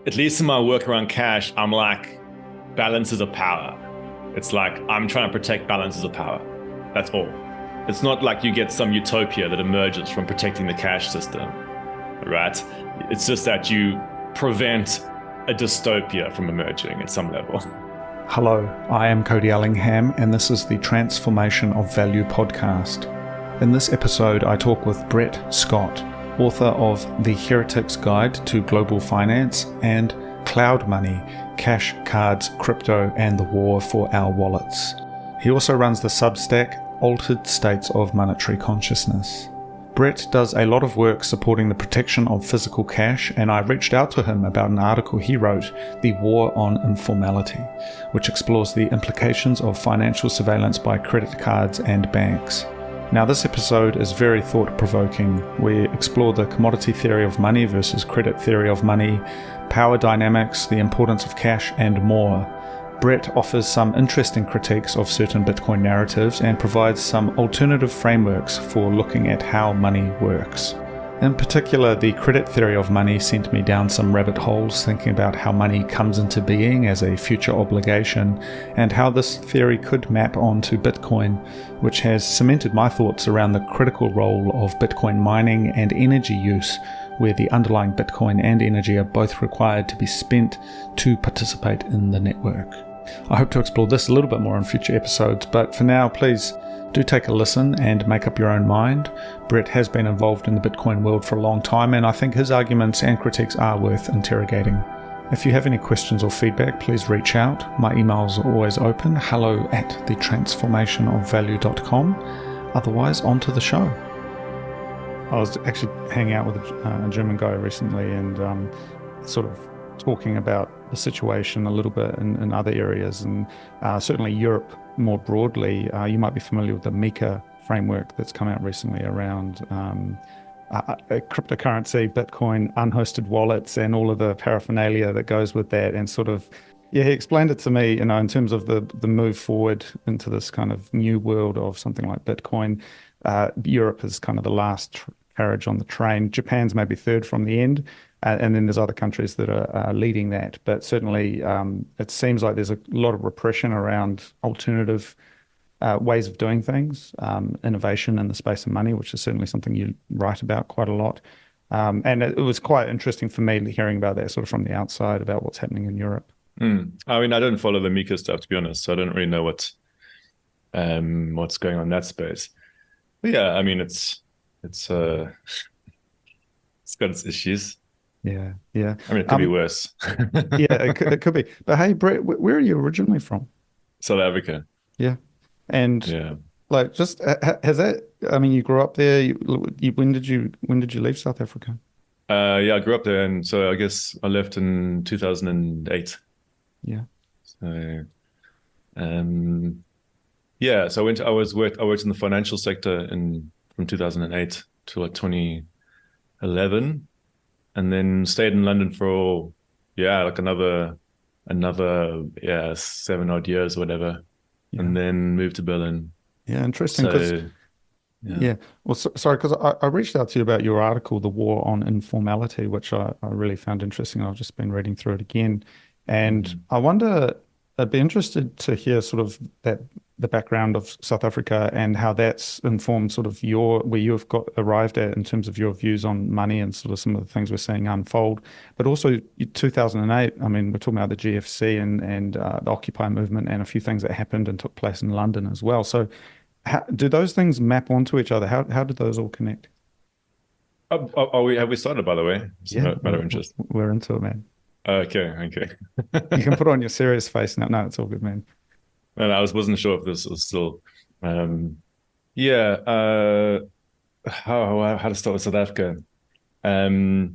at least in my work around cash, I'm like, balances of power. It's like, I'm trying to protect balances of power. That's all. It's not like you get some utopia that emerges from protecting the cash system, right? It's just that you prevent a dystopia from emerging at some level. Hello, I am Cody Ellingham, and this is the Transformation of Value podcast. In this episode, I talk with Brett Scott, author of The Heretic's Guide to Global Finance and CloudMoney, Cash, Cards, Crypto, and the War for Our Wallets. He also runs the substack Altered States of Monetary Consciousness. Brett does a lot of work supporting the protection of physical cash, and I reached out to him about an article he wrote, The War On Informality, which explores the implications of financial surveillance by credit cards and banks. Now, this episode is very thought-provoking. We explore the commodity theory of money versus credit theory of money, power dynamics, the importance of cash, and more. Brett offers some interesting critiques of certain Bitcoin narratives and provides some alternative frameworks for looking at how money works. In particular, the credit theory of money sent me down some rabbit holes thinking about how money comes into being as a future obligation and how this theory could map onto Bitcoin, which has cemented my thoughts around the critical role of Bitcoin mining and energy use, where the underlying Bitcoin and energy are both required to be spent to participate in the network. I hope to explore this a little bit more in future episodes, but for now, please do take a listen and make up your own mind. Brett has been involved in the Bitcoin world for a long time, and I think his arguments and critiques are worth interrogating. If you have any questions or feedback, please reach out. My emails are always open, hello@thetransformationofvalue.com. Otherwise, on to the show. I was actually hanging out with a German guy recently and sort of talking about the situation a little bit in other areas, and certainly Europe more broadly. You might be familiar with the MiCA framework that's come out recently around cryptocurrency, Bitcoin, unhosted wallets, and all of the paraphernalia that goes with that. And sort of, he explained it to me, in terms of the move forward into this kind of new world of something like Bitcoin. Europe is kind of the last carriage on the train. Japan's maybe third from the end. And then there's other countries that are leading that. But certainly it seems like there's a lot of repression around alternative ways of doing things, innovation in the space of money, which is certainly something you write about quite a lot. And it was quite interesting for me hearing about that sort of from the outside about what's happening in Europe. I mean, I don't follow the MiCA stuff, to be honest, so I don't really know what's going on in that space. But yeah, I mean, it's got its issues. Yeah. I mean, it could be worse. Yeah, it could be. But hey, Brett, where are you originally from? South Africa. Yeah. And yeah, like, just has that? I mean, you grew up there. When did you leave South Africa? I grew up there, and so I guess I left in 2008. Yeah. So, so I worked in the financial sector from 2008 to like 2011. And then stayed in London for like another 7 odd years or whatever, and then moved to Berlin. Yeah, interesting. Well, sorry, because I reached out to you about your article, The War on Informality, which I really found interesting. I've just been reading through it again, and I wonder, I'd be interested to hear sort of the background of South Africa and how that's informed sort of where you've arrived at in terms of your views on money and sort of some of the things we're seeing unfold. But also 2008, I mean, we're talking about the GFC and the Occupy movement and a few things that happened and took place in London as well. So do those things map onto each other? How did those all connect? Have we started, by the way? It's a matter of interest. We're into it, man. Okay. You can put on your serious face now. No, it's all good, man. And I wasn't sure if this was still, how to start with South Africa. I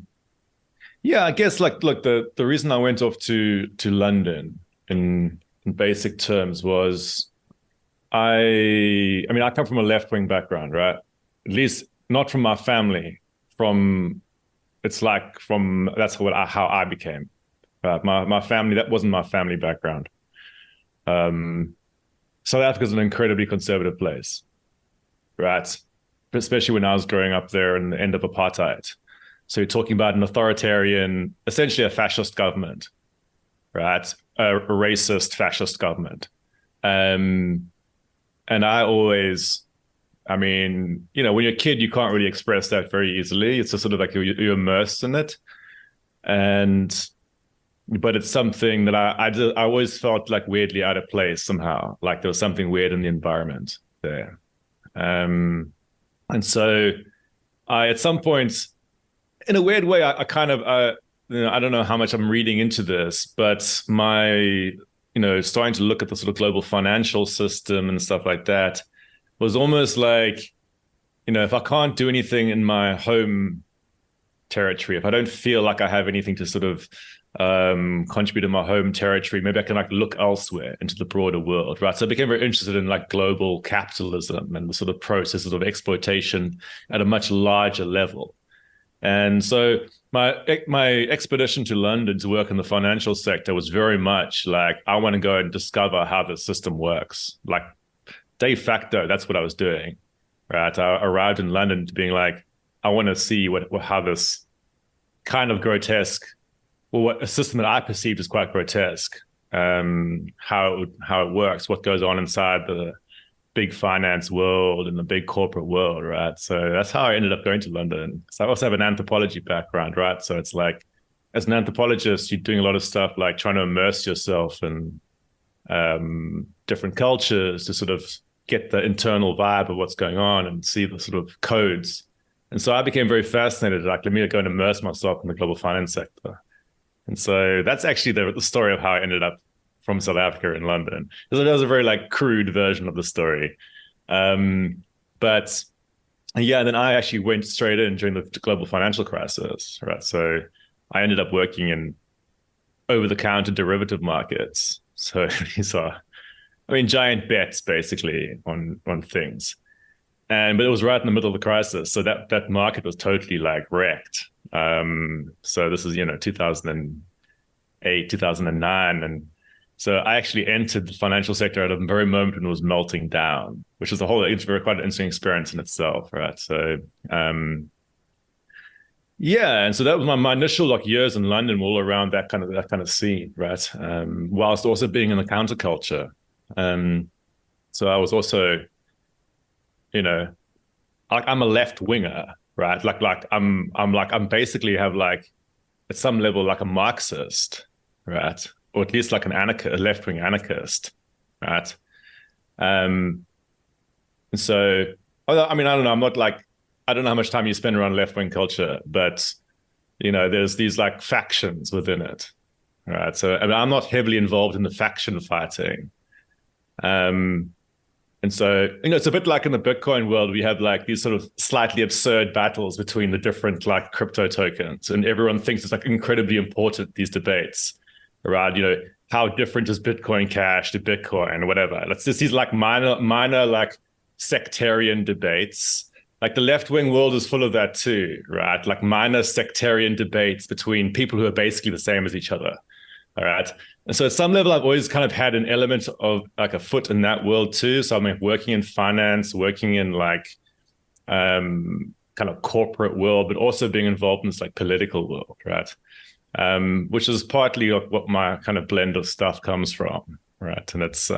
guess look, the reason I went off to London in basic terms was I come from a left-wing background, right? At least not from my family. That's how I became. My family, that wasn't my family background. South Africa is an incredibly conservative place, right? Especially when I was growing up there in the end of apartheid. So you're talking about an authoritarian, essentially a fascist government, right? A racist fascist government. And I mean, when you're a kid, you can't really express that very easily. It's just sort of like you're immersed in it. But it's something that I always felt like weirdly out of place somehow. Like there was something weird in the environment there. And so at some point, in a weird way, I kind of, I don't know how much I'm reading into this, but starting to look at the sort of global financial system and stuff like that was almost like, if I can't do anything in my home territory, if I don't feel like I have anything to sort of contribute in my home territory, maybe I can like look elsewhere into the broader world, right? So I became very interested in like global capitalism and the sort of processes of exploitation at a much larger level. And so my expedition to London to work in the financial sector was very much like, I want to go and discover how the system works. Like de facto, that's what I was doing, right? I arrived in London to being like, I want to see how this kind of grotesque, what a system that I perceived as quite grotesque, how it works, what goes on inside the big finance world and the big corporate world, right? So that's how I ended up going to London. So I also have an anthropology background, right? So it's like, as an anthropologist, you're doing a lot of stuff like trying to immerse yourself in different cultures to sort of get the internal vibe of what's going on and see the sort of codes. And so I became very fascinated, like, let me go and immerse myself in the global finance sector. And so that's actually the story of how I ended up from South Africa in London. So that was a very like crude version of the story. But yeah, then I actually went straight in during the global financial crisis, right? So I ended up working in over-the-counter derivative markets. So these are, giant bets basically on things. But it was right in the middle of the crisis. So that market was totally like wrecked. So this is, 2008, 2009. And so I actually entered the financial sector at a very moment when it was melting down, which is it's quite an interesting experience in itself, right? So, yeah. And so that was my initial like years in London, all around that kind of scene, right? Whilst also being in the counterculture. So I was also, I'm a left winger, right? I'm basically have like at some level like a Marxist, right? Or at least like a left-wing anarchist, right? And so I don't know. I'm not like, I don't know how much time you spend around left-wing culture, but there's these like factions within it, right? So I'm not heavily involved in the faction fighting. And so, it's a bit like in the Bitcoin world, we have like these sort of slightly absurd battles between the different like crypto tokens, and everyone thinks it's like incredibly important, these debates around, how different is Bitcoin Cash to Bitcoin or whatever. Let's just these like minor like sectarian debates. Like the left-wing world is full of that too, right? Like minor sectarian debates between people who are basically the same as each other. All right. And so at some level, I've always kind of had an element of like a foot in that world too. So I'm working in finance, working in like kind of corporate world, but also being involved in this like political world, right? Which is partly like what my kind of blend of stuff comes from, right? And it's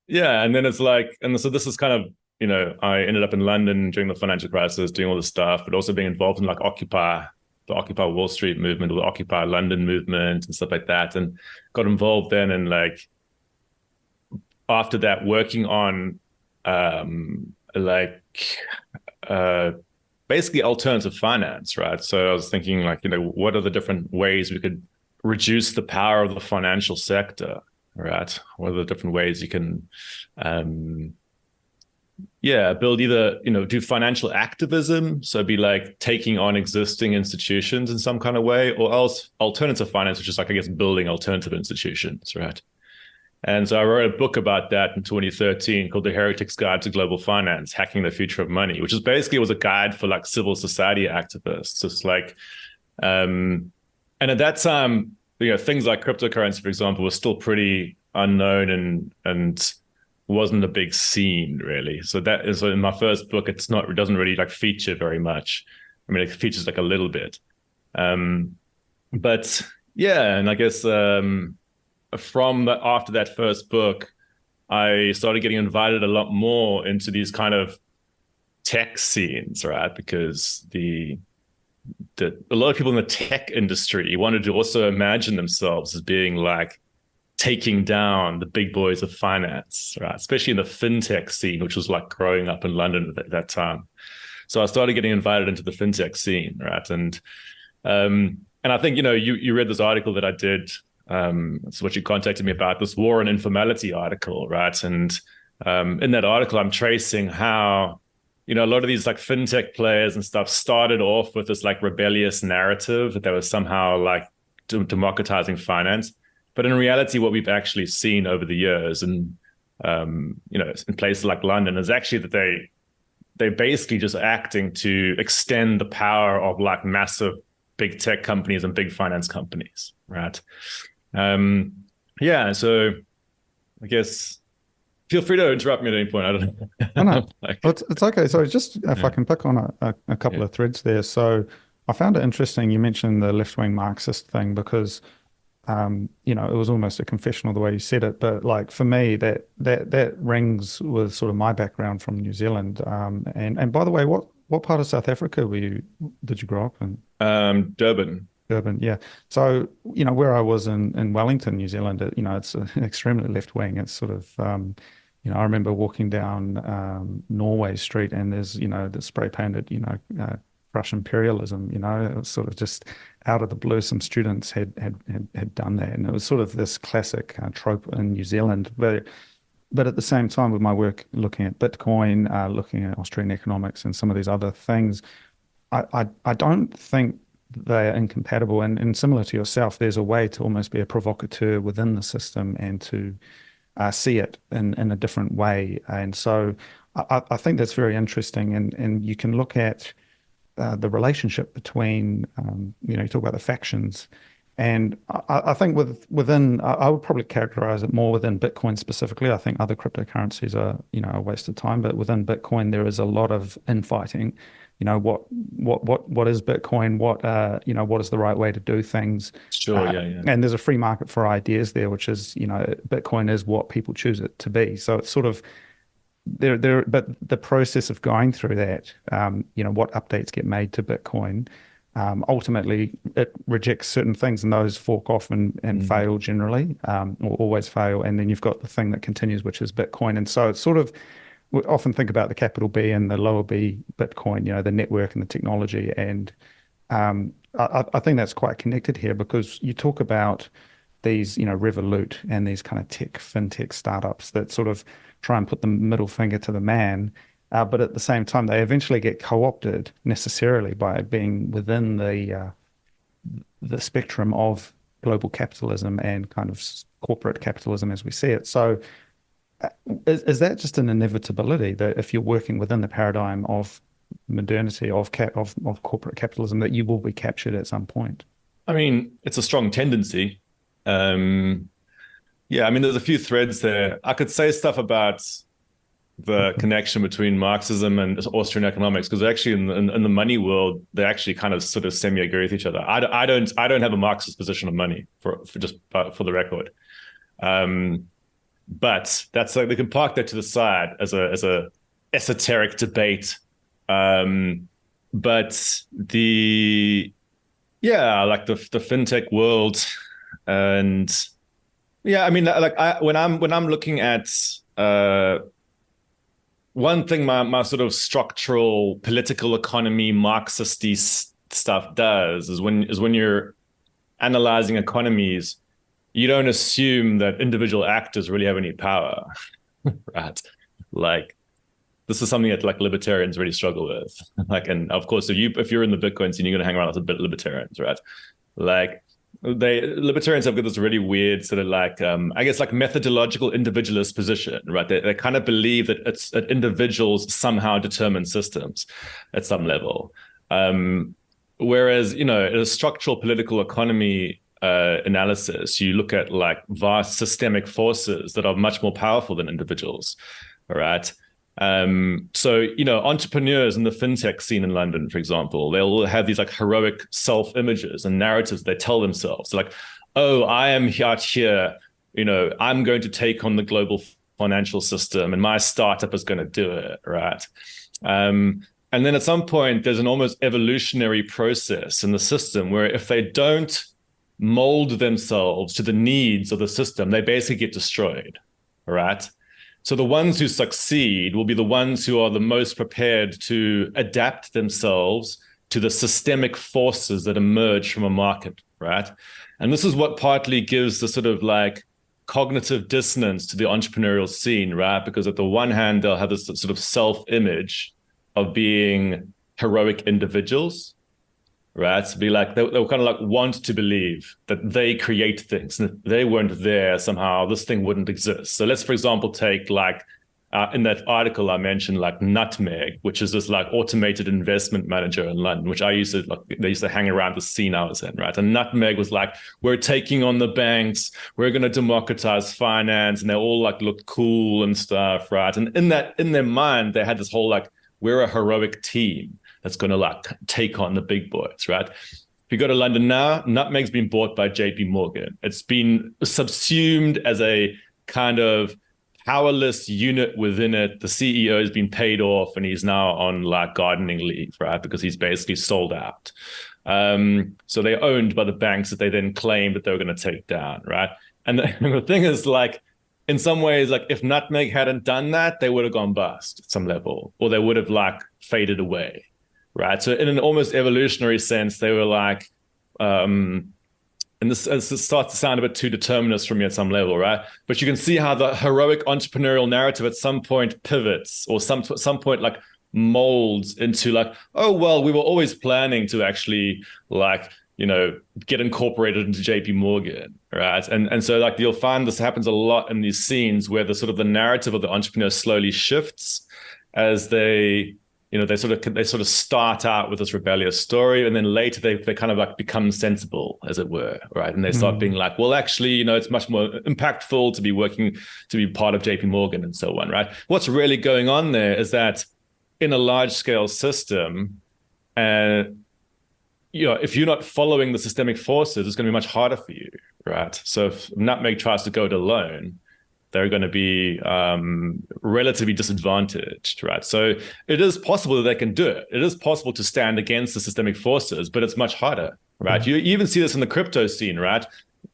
yeah, and then it's like, and so this is kind of, I ended up in London during the financial crisis, doing all this stuff, but also being involved in like the Occupy Wall Street movement or the Occupy London movement and stuff like that, and got involved then and like after that working on basically alternative finance, right? So I was thinking like, what are the different ways we could reduce the power of the financial sector, right? What are the different ways you can build either, do financial activism. So be like taking on existing institutions in some kind of way, or else alternative finance, which is like, I guess, building alternative institutions, right? And so I wrote a book about that in 2013 called The Heretic's Guide to Global Finance, Hacking the Future of Money, which is basically was a guide for like civil society activists. It's like, and at that time, things like cryptocurrency, for example, was still pretty unknown and wasn't a big scene really. So in my first book, it doesn't really like feature very much. I mean, it features like a little bit. But yeah, and I guess after that first book, I started getting invited a lot more into these kind of tech scenes, right? Because a lot of people in the tech industry wanted to also imagine themselves as being like taking down the big boys of finance, right? Especially in the fintech scene, which was like growing up in London at that time. So I started getting invited into the fintech scene, right? And I think, you read this article that I did. It's what you contacted me about, this War on Informality article, right? And in that article, I'm tracing how, a lot of these like fintech players and stuff started off with this like rebellious narrative that they were somehow like democratizing finance. But in reality, what we've actually seen over the years and, in places like London is actually that they're basically just acting to extend the power of like massive big tech companies and big finance companies, right? Yeah, so I guess feel free to interrupt me at any point. I don't know. Oh, no, it's okay. So just if I can pick on a couple of threads there. So I found it interesting. You mentioned the left-wing Marxist thing because, it was almost a confessional the way you said it. But like for me, that rings with sort of my background from New Zealand. And by the way, what part of South Africa did you grow up in? Durban. Durban, yeah. So, where I was in Wellington, New Zealand, it's extremely left wing. It's sort of, I remember walking down Norway Street and there's, the spray painted, Russian imperialism, it was sort of just out of the blue. Some students had done that. And it was sort of this classic trope in New Zealand. But at the same time, with my work looking at Bitcoin, looking at Austrian economics and some of these other things, I don't think they are incompatible. And similar to yourself, there's a way to almost be a provocateur within the system and to see it in a different way. And so I think that's very interesting. And you can look at the relationship between, you talk about the factions. And I think I would probably characterize it more within Bitcoin specifically. I think other cryptocurrencies are, a waste of time, but within Bitcoin, there is a lot of infighting. What is Bitcoin? What is the right way to do things? Sure, yeah. And there's a free market for ideas there, which is, Bitcoin is what people choose it to be. So it's sort of but the process of going through that, what updates get made to Bitcoin, ultimately it rejects certain things and those fork off and fail generally, or always fail. And then you've got the thing that continues, which is Bitcoin. And so it's sort of, we often think about the capital B and the lower B Bitcoin, the network and the technology. And I think that's quite connected here because you talk about these, Revolut and these kind of fintech startups that sort of try and put the middle finger to the man. But at the same time, they eventually get co-opted necessarily by being within the spectrum of global capitalism and kind of corporate capitalism as we see it. So is that just an inevitability that if you're working within the paradigm of modernity, of corporate capitalism, that you will be captured at some point? I mean, it's a strong tendency. Yeah, I mean, there's a few threads there. I could say stuff about the connection between Marxism and Austrian economics, because actually in the money world, they actually kind of sort of semi-agree with each other. I don't have a Marxist position on money for the record. But that's like, we can park that to the side as a esoteric debate. But the fintech world, and yeah, I mean, like when I'm looking at one thing, my sort of structural political economy Marxist-y stuff does is when you're analyzing economies, you don't assume that individual actors really have any power, right? Like, this is something that like libertarians really struggle with. Like, and of course, if you're in the Bitcoin scene, you're going to hang around with a bit of libertarians, right? Like, libertarians have got this really weird sort of like, I guess like methodological individualist position, right? They kind of believe that that individuals somehow determine systems at some level. Whereas, in a structural political economy analysis, you look at like vast systemic forces that are much more powerful than individuals, all right? So, entrepreneurs in the fintech scene in London, for example, they'll have these like heroic self-images and narratives they tell themselves. Like, oh, I am out here, I'm going to take on the global financial system and my startup is going to do it, right? And then at some point, there's an almost evolutionary process in the system where if they don't mold themselves to the needs of the system, they basically get destroyed, right? So the ones who succeed will be the ones who are the most prepared to adapt themselves to the systemic forces that emerge from a market, right? And this is what partly gives the sort of like cognitive dissonance to the entrepreneurial scene, right? Because at the one hand, they'll have this sort of self-image of being heroic individuals, right? To be like, they'll kind of like want to believe that they create things and if they weren't there somehow, this thing wouldn't exist. So let's, for example, take like in that article I mentioned, like Nutmeg, which is this like automated investment manager in London, which they used to hang around the scene I was in, right? And Nutmeg was like, we're taking on the banks, we're going to democratize finance, and they all like looked cool and stuff, right? And in their mind, they had this whole like, we're a heroic team that's going to like take on the big boys, right? If you go to London now, Nutmeg's been bought by JP Morgan. It's been subsumed as a kind of powerless unit within it. The CEO has been paid off and he's now on like gardening leave, right? Because he's basically sold out. So they're owned by the banks that they then claim that they were going to take down, right? And the thing is like, in some ways, like if Nutmeg hadn't done that, they would have gone bust at some level, or they would have like faded away, right? So in an almost evolutionary sense, they were like, and this starts to sound a bit too determinist for me at some level, right? But you can see how the heroic entrepreneurial narrative at some point pivots, or some point like molds into like, oh, well, we were always planning to actually like, get incorporated into JP Morgan, right? And so like you'll find this happens a lot in these scenes where the sort of the narrative of the entrepreneur slowly shifts as they sort of start out with this rebellious story, and then later they kind of like become sensible, as it were, right? And they start being like, well, actually, it's much more impactful to be part of JP Morgan and so on, right? What's really going on there is that in a large scale system, if you're not following the systemic forces, it's going to be much harder for you, right? So if Nutmeg tries to go it alone, they're going to be relatively disadvantaged, right? So it is possible that they can do it. It is possible to stand against the systemic forces, but it's much harder, right? You even see this in the crypto scene, right?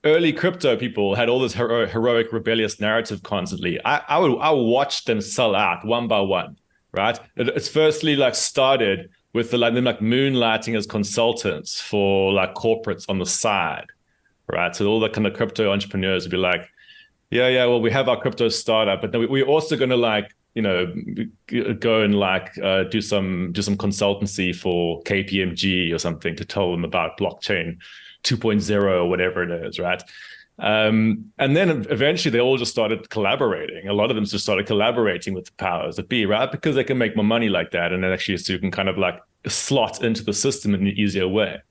Early crypto people had all this heroic, rebellious narrative constantly. I would watch them sell out one by one, right? It's firstly like started with them like moonlighting as consultants for like corporates on the side, right? So all the kind of crypto entrepreneurs would be like, yeah, well, we have our crypto startup, but then we're also going to like, go and like do some consultancy for KPMG or something to tell them about blockchain 2.0 or whatever it is, right? And then eventually they all just started collaborating. A lot of them just started collaborating with the powers that be, right? Because they can make more money like that. And then actually so you can kind of like slot into the system in an easier way.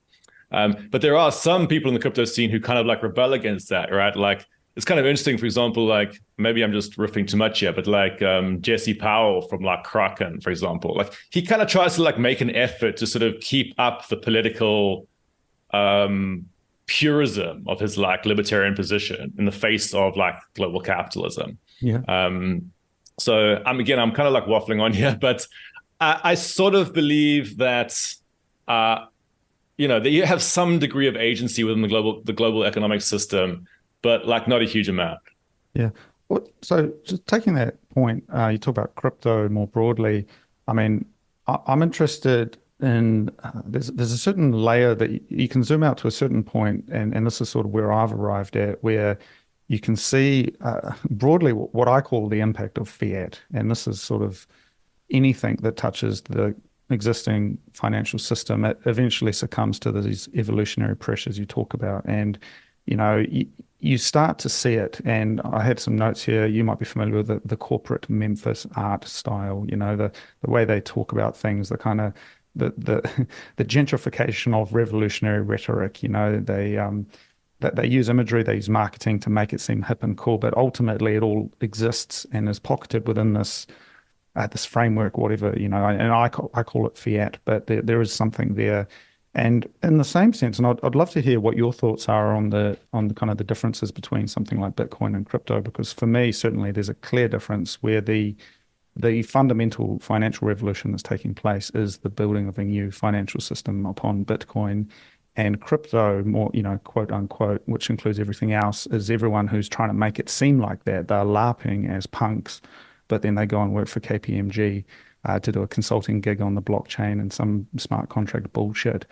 But there are some people in the crypto scene who kind of like rebel against that, right? Like it's kind of interesting, for example, like maybe I'm just riffing too much here, but like Jesse Powell from like Kraken, for example, like he kind of tries to like make an effort to sort of keep up the political purism of his like libertarian position in the face of like global capitalism. Yeah. So I'm kind of like waffling on here, but I sort of believe that that you have some degree of agency within the global economic system, but like not a huge amount. Yeah. So just taking that point, you talk about crypto more broadly. I mean, I'm interested in there's a certain layer that you can zoom out to a certain point, and this is sort of where I've arrived at, where you can see broadly what I call the impact of fiat, and this is sort of anything that touches the existing financial system. It eventually succumbs to these evolutionary pressures you talk about, and you start to see it. And I had some notes here. You might be familiar with the corporate Memphis art style. The way they talk about things, the kind of the gentrification of revolutionary rhetoric. They use imagery, they use marketing to make it seem hip and cool, but ultimately it all exists and is pocketed within this this framework, whatever, and I call it fiat, but there is something there. And in the same sense, and I'd love to hear what your thoughts are on the kind of the differences between something like Bitcoin and crypto, because for me, certainly there's a clear difference where the fundamental financial revolution that's taking place is the building of a new financial system upon Bitcoin, and crypto, more, quote unquote, which includes everything else, is everyone who's trying to make it seem like that. They're LARPing as punks, but then they go and work for KPMG to do a consulting gig on the blockchain and some smart contract bullshit.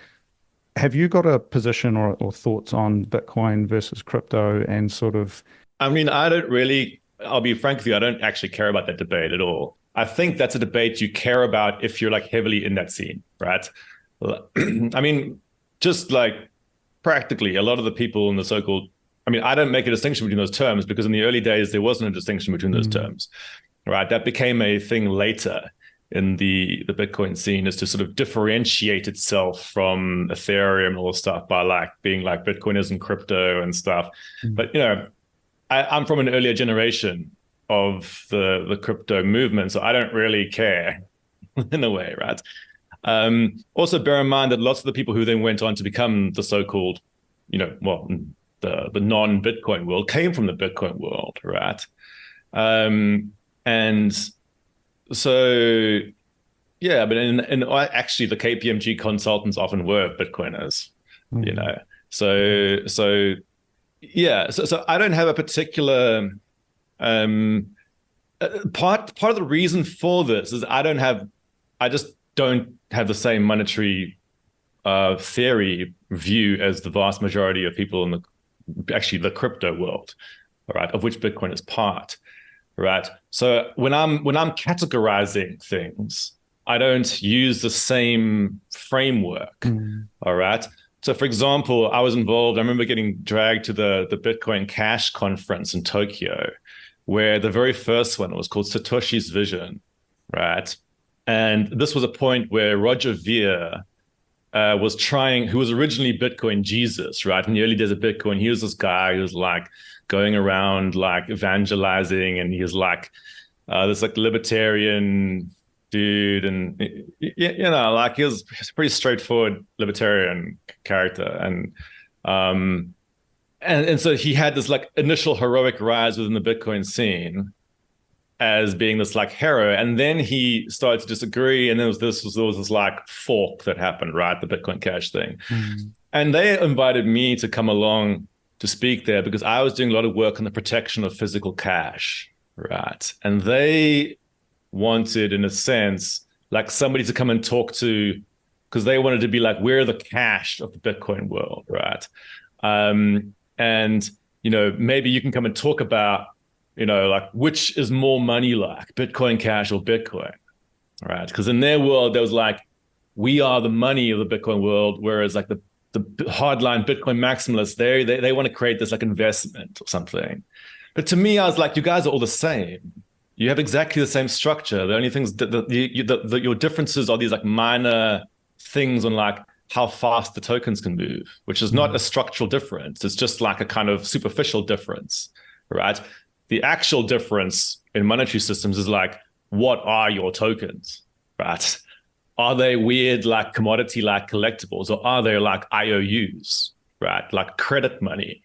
Have you got a position or thoughts on Bitcoin versus crypto and sort of? I mean, I'll be frank with you, I don't actually care about that debate at all. I think that's a debate you care about if you're like heavily in that scene, right? I mean, just like practically a lot of the people in the so-called, I don't make a distinction between those terms because in the early days, there wasn't a distinction between those terms, right? That became a thing later in the Bitcoin scene, is to sort of differentiate itself from Ethereum and all this stuff by like being like Bitcoin isn't crypto and stuff. But, I'm from an earlier generation of the crypto movement, so I don't really care in a way, right? Also bear in mind that lots of the people who then went on to become the so-called, the non-Bitcoin world came from the Bitcoin world, right? And so, yeah, but actually the KPMG consultants often were Bitcoiners, So yeah, so I don't have a particular part of the reason for this is I just don't have the same monetary theory view as the vast majority of people in the crypto world, all right, of which Bitcoin is part, right? So when I'm categorizing things, I don't use the same framework, all right? So for example, I remember getting dragged to the Bitcoin Cash conference in Tokyo, where the very first one was called Satoshi's Vision, right? And this was a point where Roger Ver who was originally Bitcoin Jesus, right? In the early days of Bitcoin, he was this guy who was like going around like evangelizing, and he was like this like libertarian dude, and like he was a pretty straightforward libertarian character, and so he had this like initial heroic rise within the Bitcoin scene as being this like hero, and then he started to disagree, and there was this like fork that happened, right? The Bitcoin Cash thing, and they invited me to come along to speak there because I was doing a lot of work on the protection of physical cash, right? And they wanted, in a sense, like somebody to come and talk to, because they wanted to be like, we're the cash of the Bitcoin world, right? And maybe you can come and talk about, like which is more money like, Bitcoin Cash or Bitcoin, right? Because in their world, there was like, we are the money of the Bitcoin world, whereas like the hardline Bitcoin maximalists, they want to create this like investment or something. But to me, I was like, you guys are all the same. You have exactly the same structure. The only things that your differences are these like minor things on like how fast the tokens can move, which is not a structural difference. It's just like a kind of superficial difference, right? The actual difference in monetary systems is like, what are your tokens, right? Are they weird like commodity like collectibles, or are they like IOUs, right? Like credit money.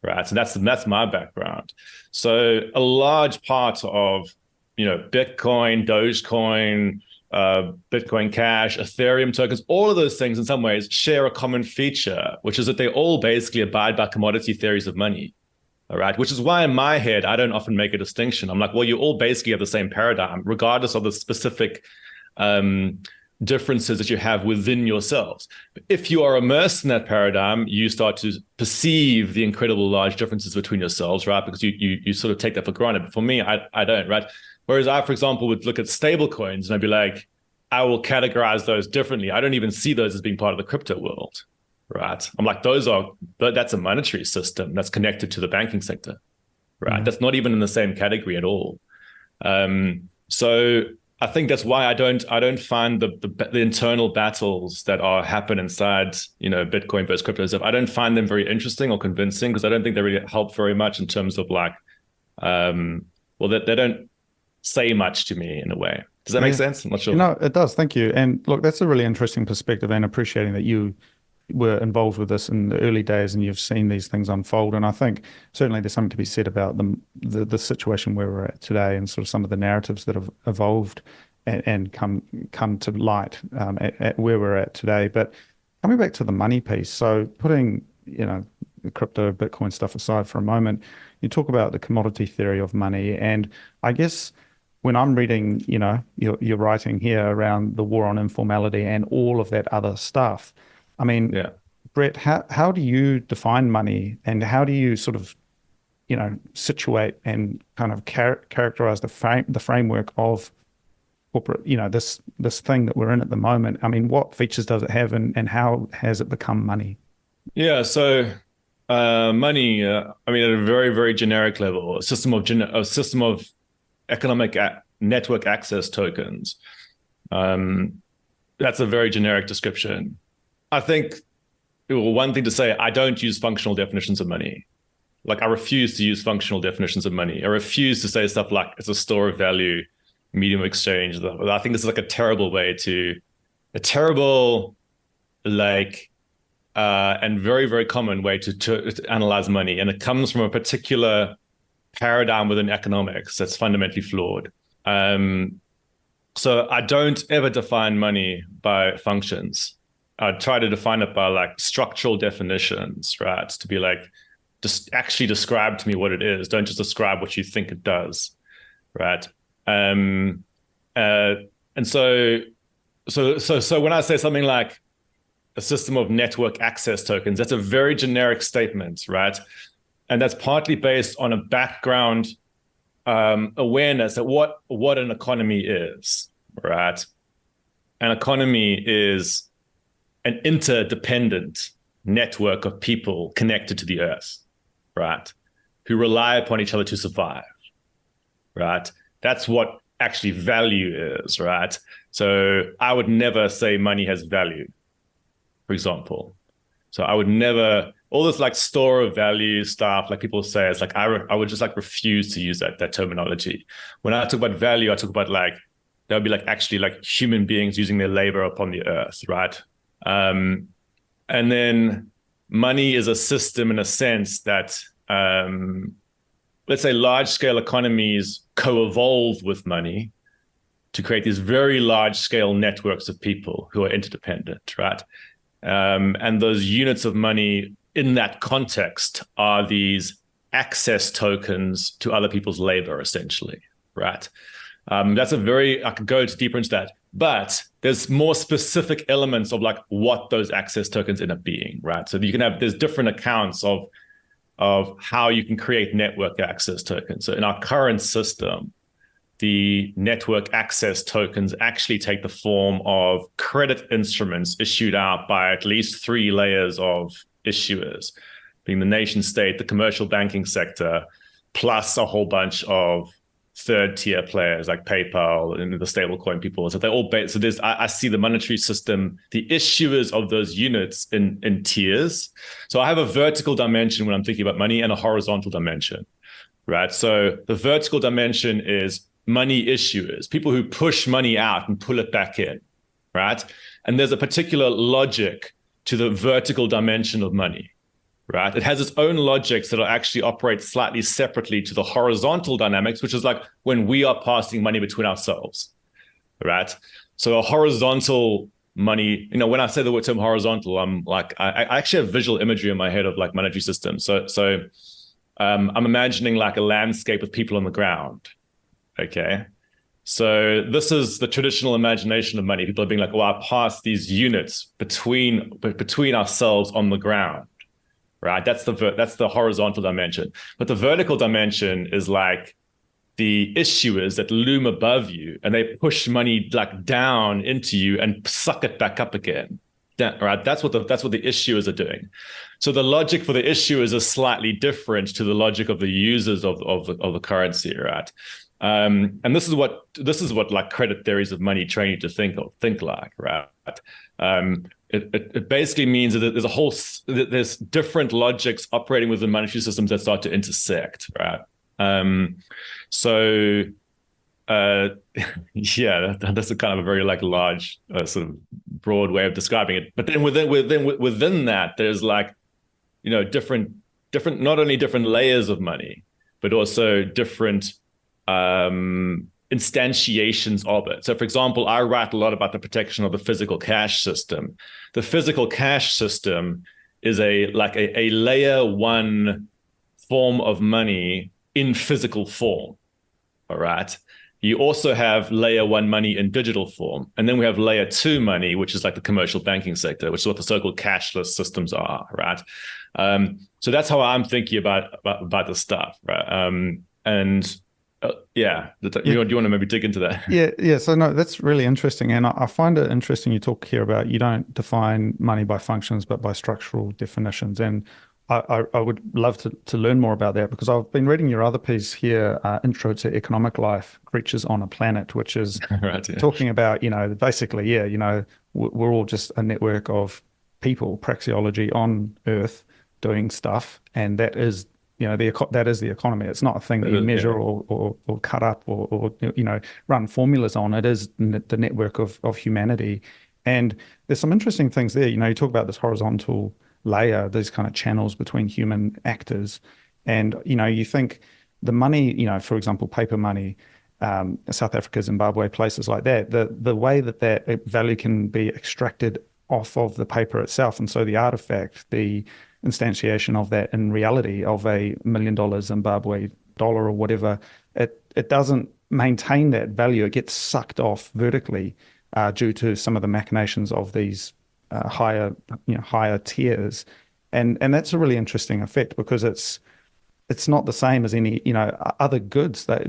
Right. So that's my background. So a large part of, Bitcoin, Dogecoin, Bitcoin Cash, Ethereum tokens, all of those things in some ways share a common feature, which is that they all basically abide by commodity theories of money. All right. Which is why in my head, I don't often make a distinction. I'm like, well, you all basically have the same paradigm, regardless of the specific differences that you have within yourselves. But if you are immersed in that paradigm, you start to perceive the incredible large differences between yourselves, right? Because you sort of take that for granted. But for me, I don't, right? Whereas I, for example, would look at stable coins and I'd be like, I will categorize those differently. I don't even see those as being part of the crypto world, right? I'm like, that's a monetary system that's connected to the banking sector, right? That's not even in the same category at all. So I think that's why I don't find the internal battles that happen inside, Bitcoin versus crypto stuff. I don't find them very interesting or convincing, because I don't think they really help very much in terms of like, they don't say much to me in a way. Does that make sense? I'm not sure. No, it does. Thank you. And look, that's a really interesting perspective, and appreciating that you were involved with this in the early days and you've seen these things unfold. And I think certainly there's something to be said about the situation where we're at today, and sort of some of the narratives that have evolved and come to light at where we're at today. But coming back to the money piece, so putting, the crypto, Bitcoin stuff aside for a moment, you talk about the commodity theory of money. And I guess when I'm reading, your writing here around the war on informality and all of that other stuff, I mean, Yeah. Brett, how do you define money, and how do you sort of, situate and kind of characterize the framework of corporate, this thing that we're in at the moment? I mean, what features does it have, and how has it become money? Yeah. So money, I mean, at a very, very generic level, a system of economic network access tokens. That's a very generic description. I think one thing to say, I don't use functional definitions of money. Like, I refuse to use functional definitions of money. I refuse to say stuff like it's a store of value, medium of exchange. I think this is like a terrible, and very, very common way to analyze money. And it comes from a particular paradigm within economics that's fundamentally flawed. So I don't ever define money by functions. I try to define it by like structural definitions, right? To be like, just actually describe to me what it is. Don't just describe what you think it does, right? And so when I say something like a system of network access tokens, that's a very generic statement, right? And that's partly based on a background awareness of what an economy is, right? An economy is an interdependent network of people connected to the earth, right? Who rely upon each other to survive, right? That's what actually value is, right? So I would never say money has value, for example. So I would never, all this like store of value stuff, like people say, it's like, I would just like refuse to use that terminology. When I talk about value, I talk about like, that would be like actually like human beings using their labor upon the earth, right? And then money is a system in a sense that, let's say, large scale economies co-evolve with money to create these very large scale networks of people who are interdependent, right? And those units of money in that context are these access tokens to other people's labor, essentially, right? I could go deeper into that, but there's more specific elements of like what those access tokens end up being, right? So there's different accounts of how you can create network access tokens. So in our current system, the network access tokens actually take the form of credit instruments issued out by at least 3 layers of issuers, being the nation state, the commercial banking sector, plus a whole bunch of third tier players like PayPal and the stablecoin people. So they're all based. So I see the monetary system, the issuers of those units in tiers. So I have a vertical dimension when I'm thinking about money and a horizontal dimension, right? So the vertical dimension is money issuers, people who push money out and pull it back in, right? And there's a particular logic to the vertical dimension of money, right? It has its own logics that actually operate slightly separately to the horizontal dynamics, which is like when we are passing money between ourselves, right? So a horizontal money, when I say the term horizontal, I'm like, I actually have visual imagery in my head of like monetary systems. So I'm imagining like a landscape with people on the ground, okay? So this is the traditional imagination of money. People are being like, well, I pass these units between ourselves on the ground, right? That's the horizontal dimension. But the vertical dimension is like the issuers that loom above you, and they push money like down into you and suck it back up again, right? That's what the issuers are doing. So the logic for the issuers is slightly different to the logic of the users of the currency, right? And this is what like credit theories of money train you to think like, right? It basically means that there's different logics operating within monetary systems that start to intersect, right? So Yeah, that's a kind of a very like large sort of broad way of describing it. But then within that, there's like, different not only different layers of money, but also different instantiations of it. So, for example, I write a lot about the protection of the physical cash system. The physical cash system is a layer one form of money in physical form. All right. You also have layer one money in digital form. And then we have layer two money, which is like the commercial banking sector, which is what the so-called cashless systems are, right? So that's how I'm thinking about this stuff, right? Yeah, do you want to maybe dig into that? Yeah. So no, that's really interesting, and I find it interesting. You talk here about you don't define money by functions, but by structural definitions, and I would love to learn more about that, because I've been reading your other piece here, Intro to Economic Life, Creatures on a Planet, which is right, yeah. talking about, basically, we're all just a network of people, praxeology on Earth doing stuff, and that is, that is the economy. It's not a thing that you measure or cut up or run formulas on. It is the network of humanity. And there's some interesting things there. You talk about this horizontal layer, these kind of channels between human actors. And, you think the money, for example, paper money, South Africa, Zimbabwe, places like that, the way that value can be extracted off of the paper itself. And so the artifact, the instantiation of that in reality of a $1 million Zimbabwe dollar or whatever, it doesn't maintain that value. It gets sucked off vertically due to some of the machinations of these higher tiers, and that's a really interesting effect, because it's not the same as any other goods. That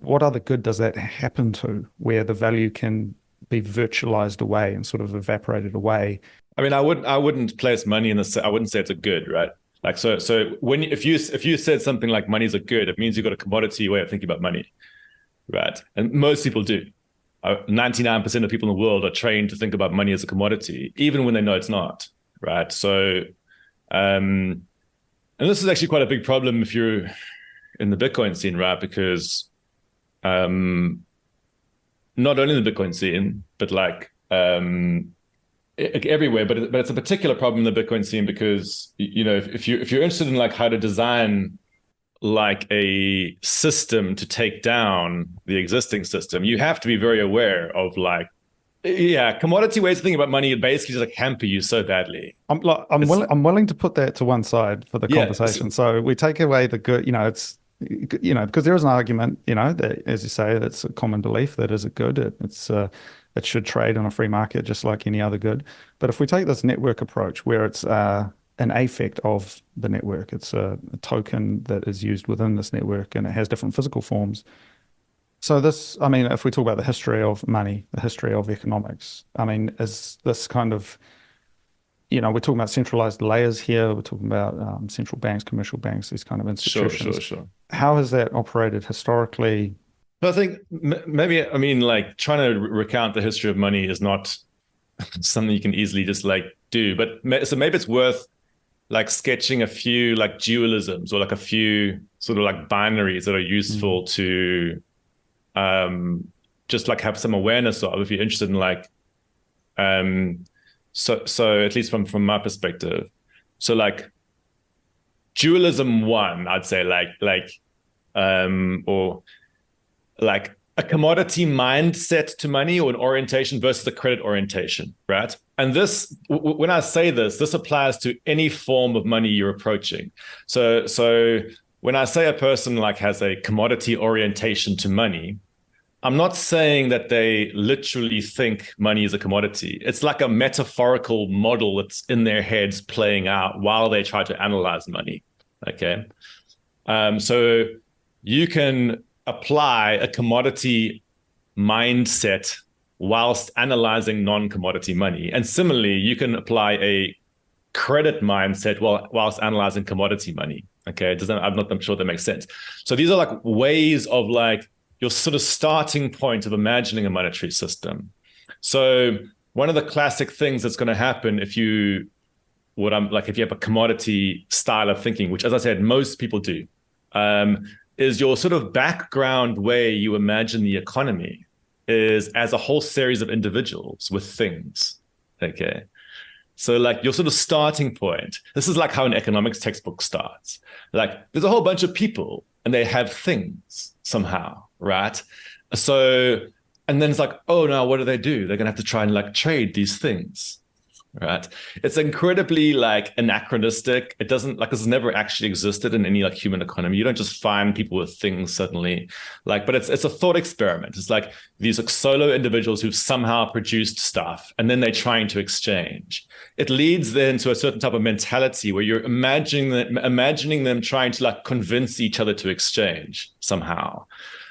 what other good does that happen to, where the value can be virtualized away and sort of evaporated away? I mean, I wouldn't place money in the. I wouldn't say it's a good, right? Like, so if you said something like money's a good, it means you've got a commodity way of thinking about money, right? And most people do. 99% of people in the world are trained to think about money as a commodity, even when they know it's not, right? So, and this is actually quite a big problem if you're in the Bitcoin scene, right? Because not only in the Bitcoin scene, but like everywhere. But it's a particular problem in the Bitcoin scene because if you're interested in like how to design like a system to take down the existing system, you have to be very aware of commodity ways of thinking about money basically just like hamper you so badly. I'm willing to put that to one side for the conversation. So we take away the good, it's because there is an argument, that, as you say, it's a common belief that is a good. It should trade on a free market just like any other good. But if we take this network approach where it's an affect of the network, it's a token that is used within this network, and it has different physical forms. So this, if we talk about the history of money, the history of economics, is this kind of, we're talking about centralized layers here. We're talking about central banks, commercial banks, these kind of institutions. Sure. How has that operated historically? I think maybe, like trying to recount the history of money is not something you can easily just like do. But so maybe it's worth like sketching a few like dualisms or like a few sort of like binaries that are useful to just like have some awareness of, if you're interested in like so at least from my perspective. So like dualism one, I'd say or like a commodity mindset to money or an orientation versus a credit orientation, right? And this, when I say this applies to any form of money you're approaching. So when I say a person like has a commodity orientation to money, I'm not saying that they literally think money is a commodity. It's like a metaphorical model that's in their heads playing out while they try to analyze money, okay? So you can apply a commodity mindset whilst analyzing non-commodity money. And similarly, you can apply a credit mindset whilst analyzing commodity money. Okay, I'm sure that makes sense. So these are like ways of like your sort of starting point of imagining a monetary system. So one of the classic things that's going to happen if you have a commodity style of thinking, which, as I said, most people do, is your sort of background way you imagine the economy is as a whole series of individuals with things. Okay. So like your sort of starting point, this is like how an economics textbook starts. Like there's a whole bunch of people and they have things somehow, right? So, and then it's like, oh, now what do? They're going to have to try and like trade these things, right? It's incredibly like anachronistic. It doesn't like this has never actually existed in any like human economy. You don't just find people with things suddenly, like, but it's a thought experiment. It's like these like solo individuals who've somehow produced stuff and then they're trying to exchange. It leads then to a certain type of mentality where you're imagining them trying to like convince each other to exchange somehow.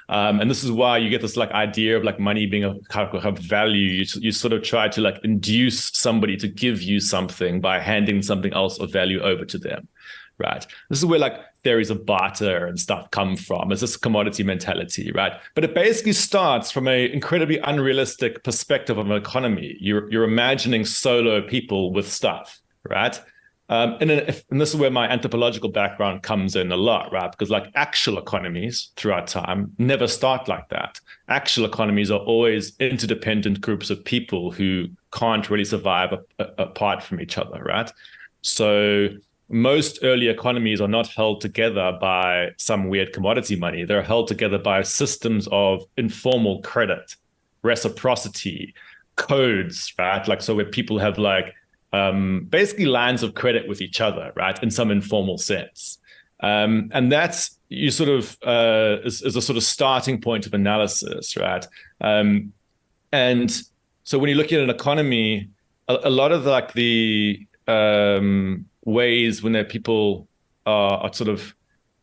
And this is why you get this like idea of like money being a kind of value. You sort of try to like induce somebody to give you something by handing something else of value over to them, right? This is where like theories of barter and stuff come from. It's this commodity mentality, right? But it basically starts from an incredibly unrealistic perspective of an economy. You're imagining solo people with stuff, right? And this is where my anthropological background comes in a lot, right? Because like actual economies throughout time never start like that. Actual economies are always interdependent groups of people who can't really survive apart from each other, right? So most early economies are not held together by some weird commodity money. They're held together by systems of informal credit, reciprocity, codes, right? Like so where people have like basically lines of credit with each other, right, in some informal sense. And that's you sort of is a sort of starting point of analysis, right? And so when you look at an economy, a lot of like the ways when there people are sort of,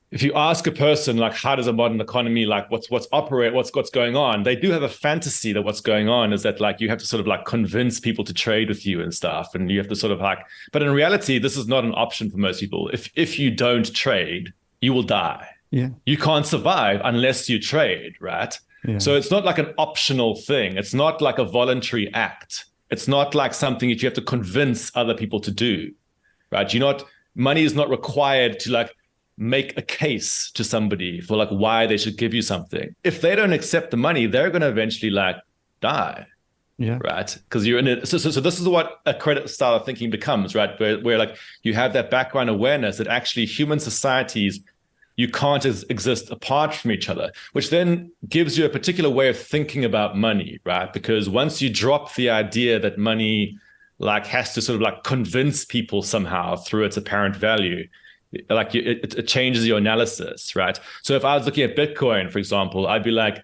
if you ask a person like how does a modern economy like what's going on, they do have a fantasy that what's going on is that like you have to sort of like convince people to trade with you and stuff, and you have to sort of like, but in reality this is not an option for most people. If you don't trade, you will die. Yeah, you can't survive unless you trade, right? yeah. So it's not like an optional thing. It's not like a voluntary act. It's not like something that you have to convince other people to do, right? Money is not required to like make a case to somebody for like why they should give you something. If they don't accept the money, they're going to eventually like die. Yeah. Right. Because you're in it. So this is what a credit style of thinking becomes, right? Where like you have that background awareness that actually human societies, you can't exist apart from each other, which then gives you a particular way of thinking about money, right? Because once you drop the idea that money like has to sort of like convince people somehow through its apparent value, like it changes your analysis, right? So if I was looking at Bitcoin, for example, I'd be like,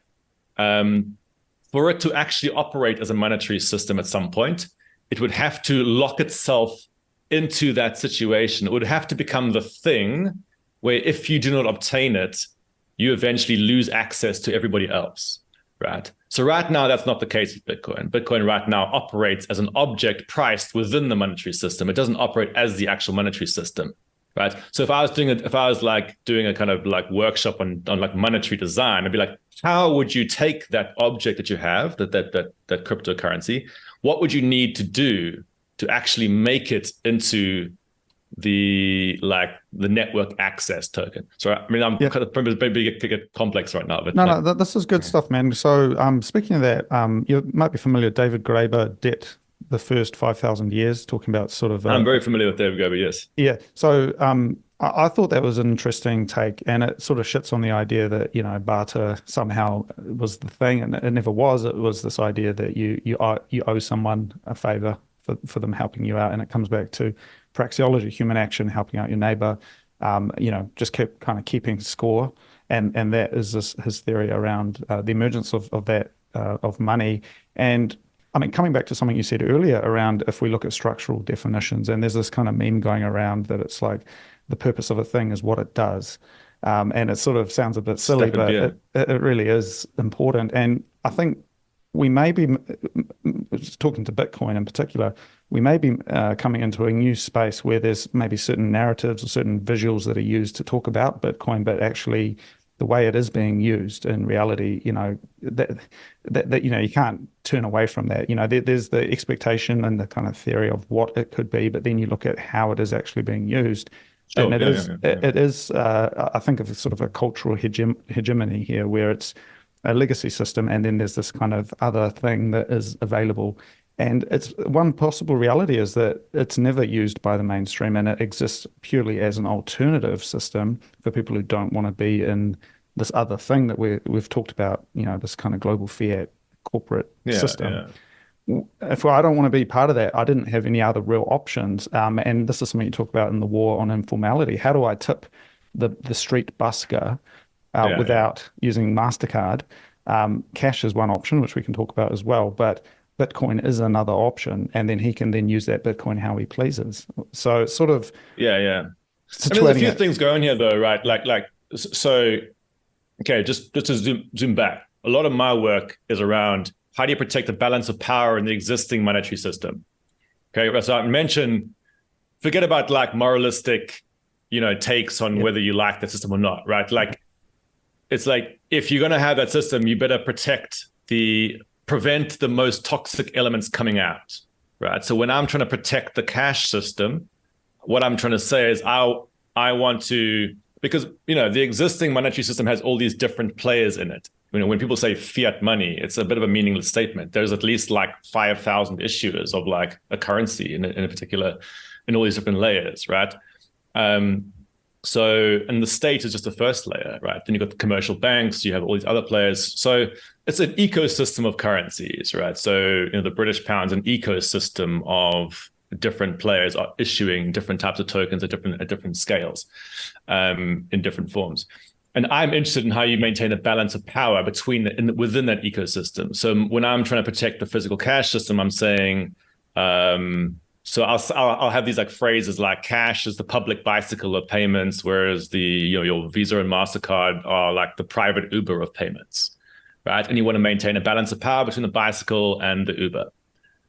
for it to actually operate as a monetary system at some point, it would have to lock itself into that situation. It would have to become the thing where if you do not obtain it, you eventually lose access to everybody else, right? So right now, that's not the case with Bitcoin. Bitcoin right now operates as an object priced within the monetary system. It doesn't operate as the actual monetary system. Right. So if I was doing a kind of like workshop on like monetary design, I'd be like, how would you take that object that you have, that cryptocurrency? What would you need to do to actually make it into the network access token? So I mean, I'm kind of maybe get complex right now, but no, this is good stuff, man. So speaking of that, you might be familiar with David Graeber, Debt, the First 5,000 Years, talking about sort of... I'm very familiar with David Graeber, yes. Yeah. So I thought that was an interesting take, and it sort of shits on the idea that, barter somehow was the thing, and it never was. It was this idea that you owe someone a favor for them helping you out, and it comes back to praxeology, human action, helping out your neighbor, just keep kind of keeping score. And that is his theory around the emergence of that, of money. And I mean, coming back to something you said earlier around if we look at structural definitions, and there's this kind of meme going around that it's like the purpose of a thing is what it does. And it sort of sounds a bit silly, but it really is important. And I think we may be, talking to Bitcoin in particular, we may be coming into a new space where there's maybe certain narratives or certain visuals that are used to talk about Bitcoin, but actually the way it is being used in reality, that you can't turn away from that. There's the expectation and the kind of theory of what it could be, but then you look at how it is actually being used. And Sure. it Yeah, is, yeah, yeah. it is. I think of sort of a cultural hegemony here, where it's a legacy system, and then there's this kind of other thing that is available. And it's one possible reality is that it's never used by the mainstream, and it exists purely as an alternative system for people who don't want to be in this other thing that we've talked about. This kind of global fiat corporate Yeah, system. yeah. If I don't want to be part of that, I didn't have any other real options. And this is something you talk about in the War on Informality. How do I tip the street busker Yeah, yeah. without using MasterCard? Cash is one option, which we can talk about as well, but Bitcoin is another option, and then he can then use that Bitcoin how he pleases. So it's sort of Yeah, yeah. I mean, there's a situating few it. things going here though, right? So okay, just to zoom back. A lot of my work is around how do you protect the balance of power in the existing monetary system? Okay, so I mentioned, forget about like moralistic, takes on Yep. whether you like the system or not, right? Like, it's like, if you're going to have that system, you better prevent the most toxic elements coming out, right? So when I'm trying to protect the cash system, what I'm trying to say is I want to, because the existing monetary system has all these different players in it. When people say fiat money, it's a bit of a meaningless statement. There's at least like 5,000 issuers of like a currency in a particular, in all these different layers, right? And the state is just the first layer, right? Then you've got the commercial banks, you have all these other players. So it's an ecosystem of currencies, right? So the British pound's an ecosystem of different players are issuing different types of tokens at different scales, in different forms. And I'm interested in how you maintain a balance of power within that ecosystem. So when I'm trying to protect the physical cash system, I'm saying, so I'll have these like phrases like cash is the public bicycle of payments, whereas your Visa and MasterCard are like the private Uber of payments, right? And you want to maintain a balance of power between the bicycle and the Uber,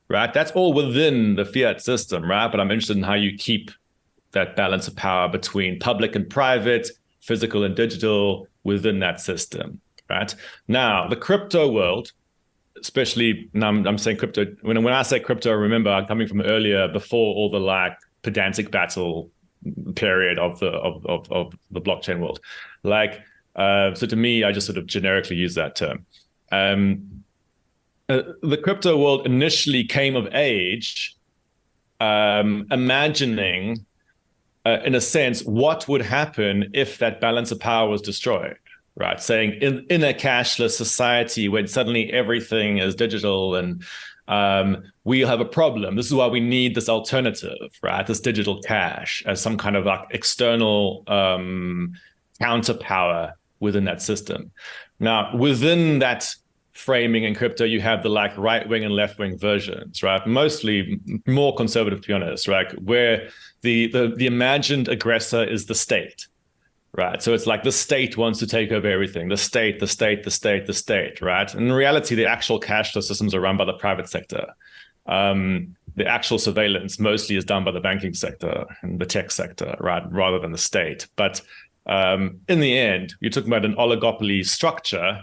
right? That's all within the fiat system, right? But I'm interested in how you keep that balance of power between public and private, physical and digital within that system, right? Now, the crypto world, especially now I'm saying crypto, when I say crypto, remember I'm coming from earlier, before all the like pedantic battle period of the blockchain world. So to me, I just sort of generically use that term. The crypto world initially came of age, imagining, in a sense, what would happen if that balance of power was destroyed, right? Saying in a cashless society when suddenly everything is digital and we have a problem. This is why we need this alternative, right? This digital cash as some kind of like external counterpower within that system. Now, within that framing in crypto, you have the like right-wing and left-wing versions, right? Mostly more conservative, to be honest, right? Where the imagined aggressor is the state, right? So it's like the state wants to take over everything. The state, right? In reality, the actual cashless systems are run by the private sector. The actual surveillance mostly is done by the banking sector and the tech sector, right? Rather than the state. But in the end, you're talking about an oligopoly structure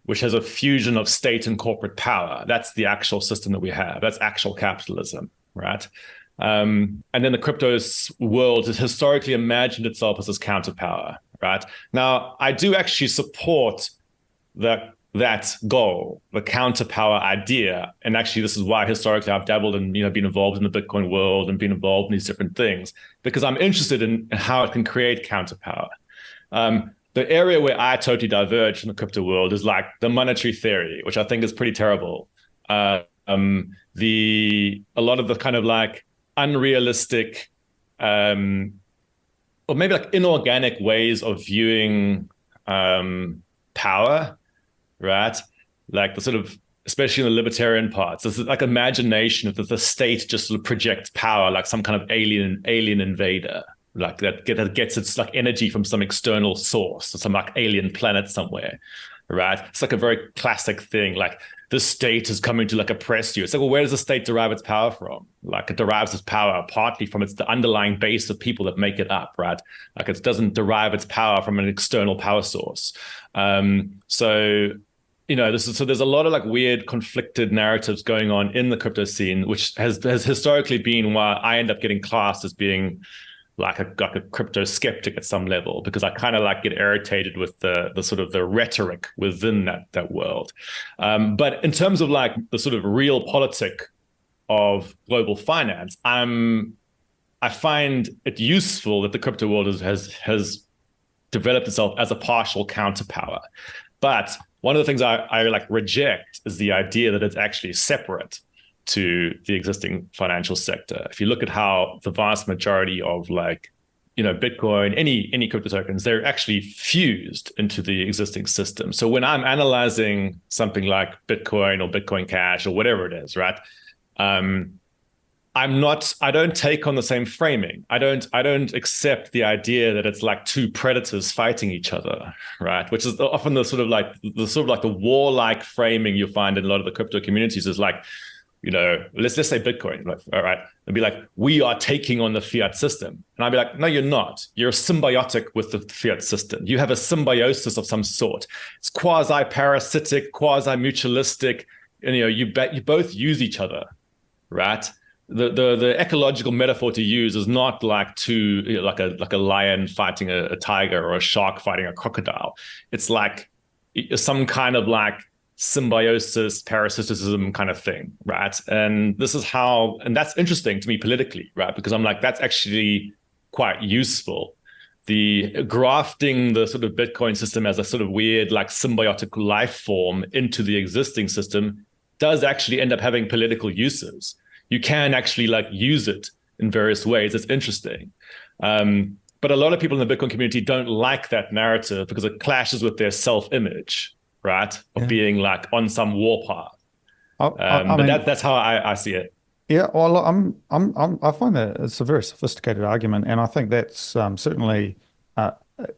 which has a fusion of state and corporate power. That's the actual system that we have. That's actual capitalism, right? And then the crypto world has historically imagined itself as this counterpower, right? Now, I do actually support that goal, the counterpower idea. And actually, this is why historically I've dabbled and been involved in the Bitcoin world and been involved in these different things, because I'm interested in how it can create counterpower. The area where I totally diverge from the crypto world is like the monetary theory, which I think is pretty terrible. A lot of the kind of like unrealistic, or maybe like inorganic ways of viewing power, right? Like the sort of, especially in the libertarian parts, there's like imagination of the state just sort of projects power like some kind of alien invader. Like that gets its like energy from some external source, some like alien planet somewhere, right? It's like a very classic thing. Like the state is coming to like oppress you. It's like, well, where does the state derive its power from? Like it derives its power partly from the underlying base of people that make it up, right? Like it doesn't derive its power from an external power source. So there's a lot of like weird conflicted narratives going on in the crypto scene, which has historically been why I end up getting classed as being like a crypto skeptic at some level, because I kind of like get irritated with the sort of the rhetoric within that world. But in terms of like the sort of real politic of global finance, I find it useful that the crypto world has developed itself as a partial counterpower. But one of the things I like reject is the idea that it's actually separate to the existing financial sector. If you look at how the vast majority of like, Bitcoin, any crypto tokens, they're actually fused into the existing system. So when I'm analyzing something like Bitcoin or Bitcoin Cash or whatever it is, right? I don't take on the same framing. I don't accept the idea that it's like two predators fighting each other, right? Which is often the warlike framing you'll find in a lot of the crypto communities is like, let's say Bitcoin, like, all right, it'd be like, we are taking on the fiat system. And I'd be like, no, you're not. You're symbiotic with the fiat system. You have a symbiosis of some sort. It's quasi-parasitic, quasi-mutualistic. You both use each other, right? The ecological metaphor to use is not like like a lion fighting a tiger or a shark fighting a crocodile. It's like some kind of like symbiosis, parasitism kind of thing, right? And that's interesting to me politically, right? Because I'm like, that's actually quite useful. The grafting the sort of Bitcoin system as a sort of weird, like symbiotic life form into the existing system does actually end up having political uses. You can actually like use it in various ways. It's interesting. But a lot of people in the Bitcoin community don't like that narrative because it clashes with their self-image, right? Of being like on some warpath. That's how I see it. Yeah, well, I find that it's a very sophisticated argument, and I think that's certainly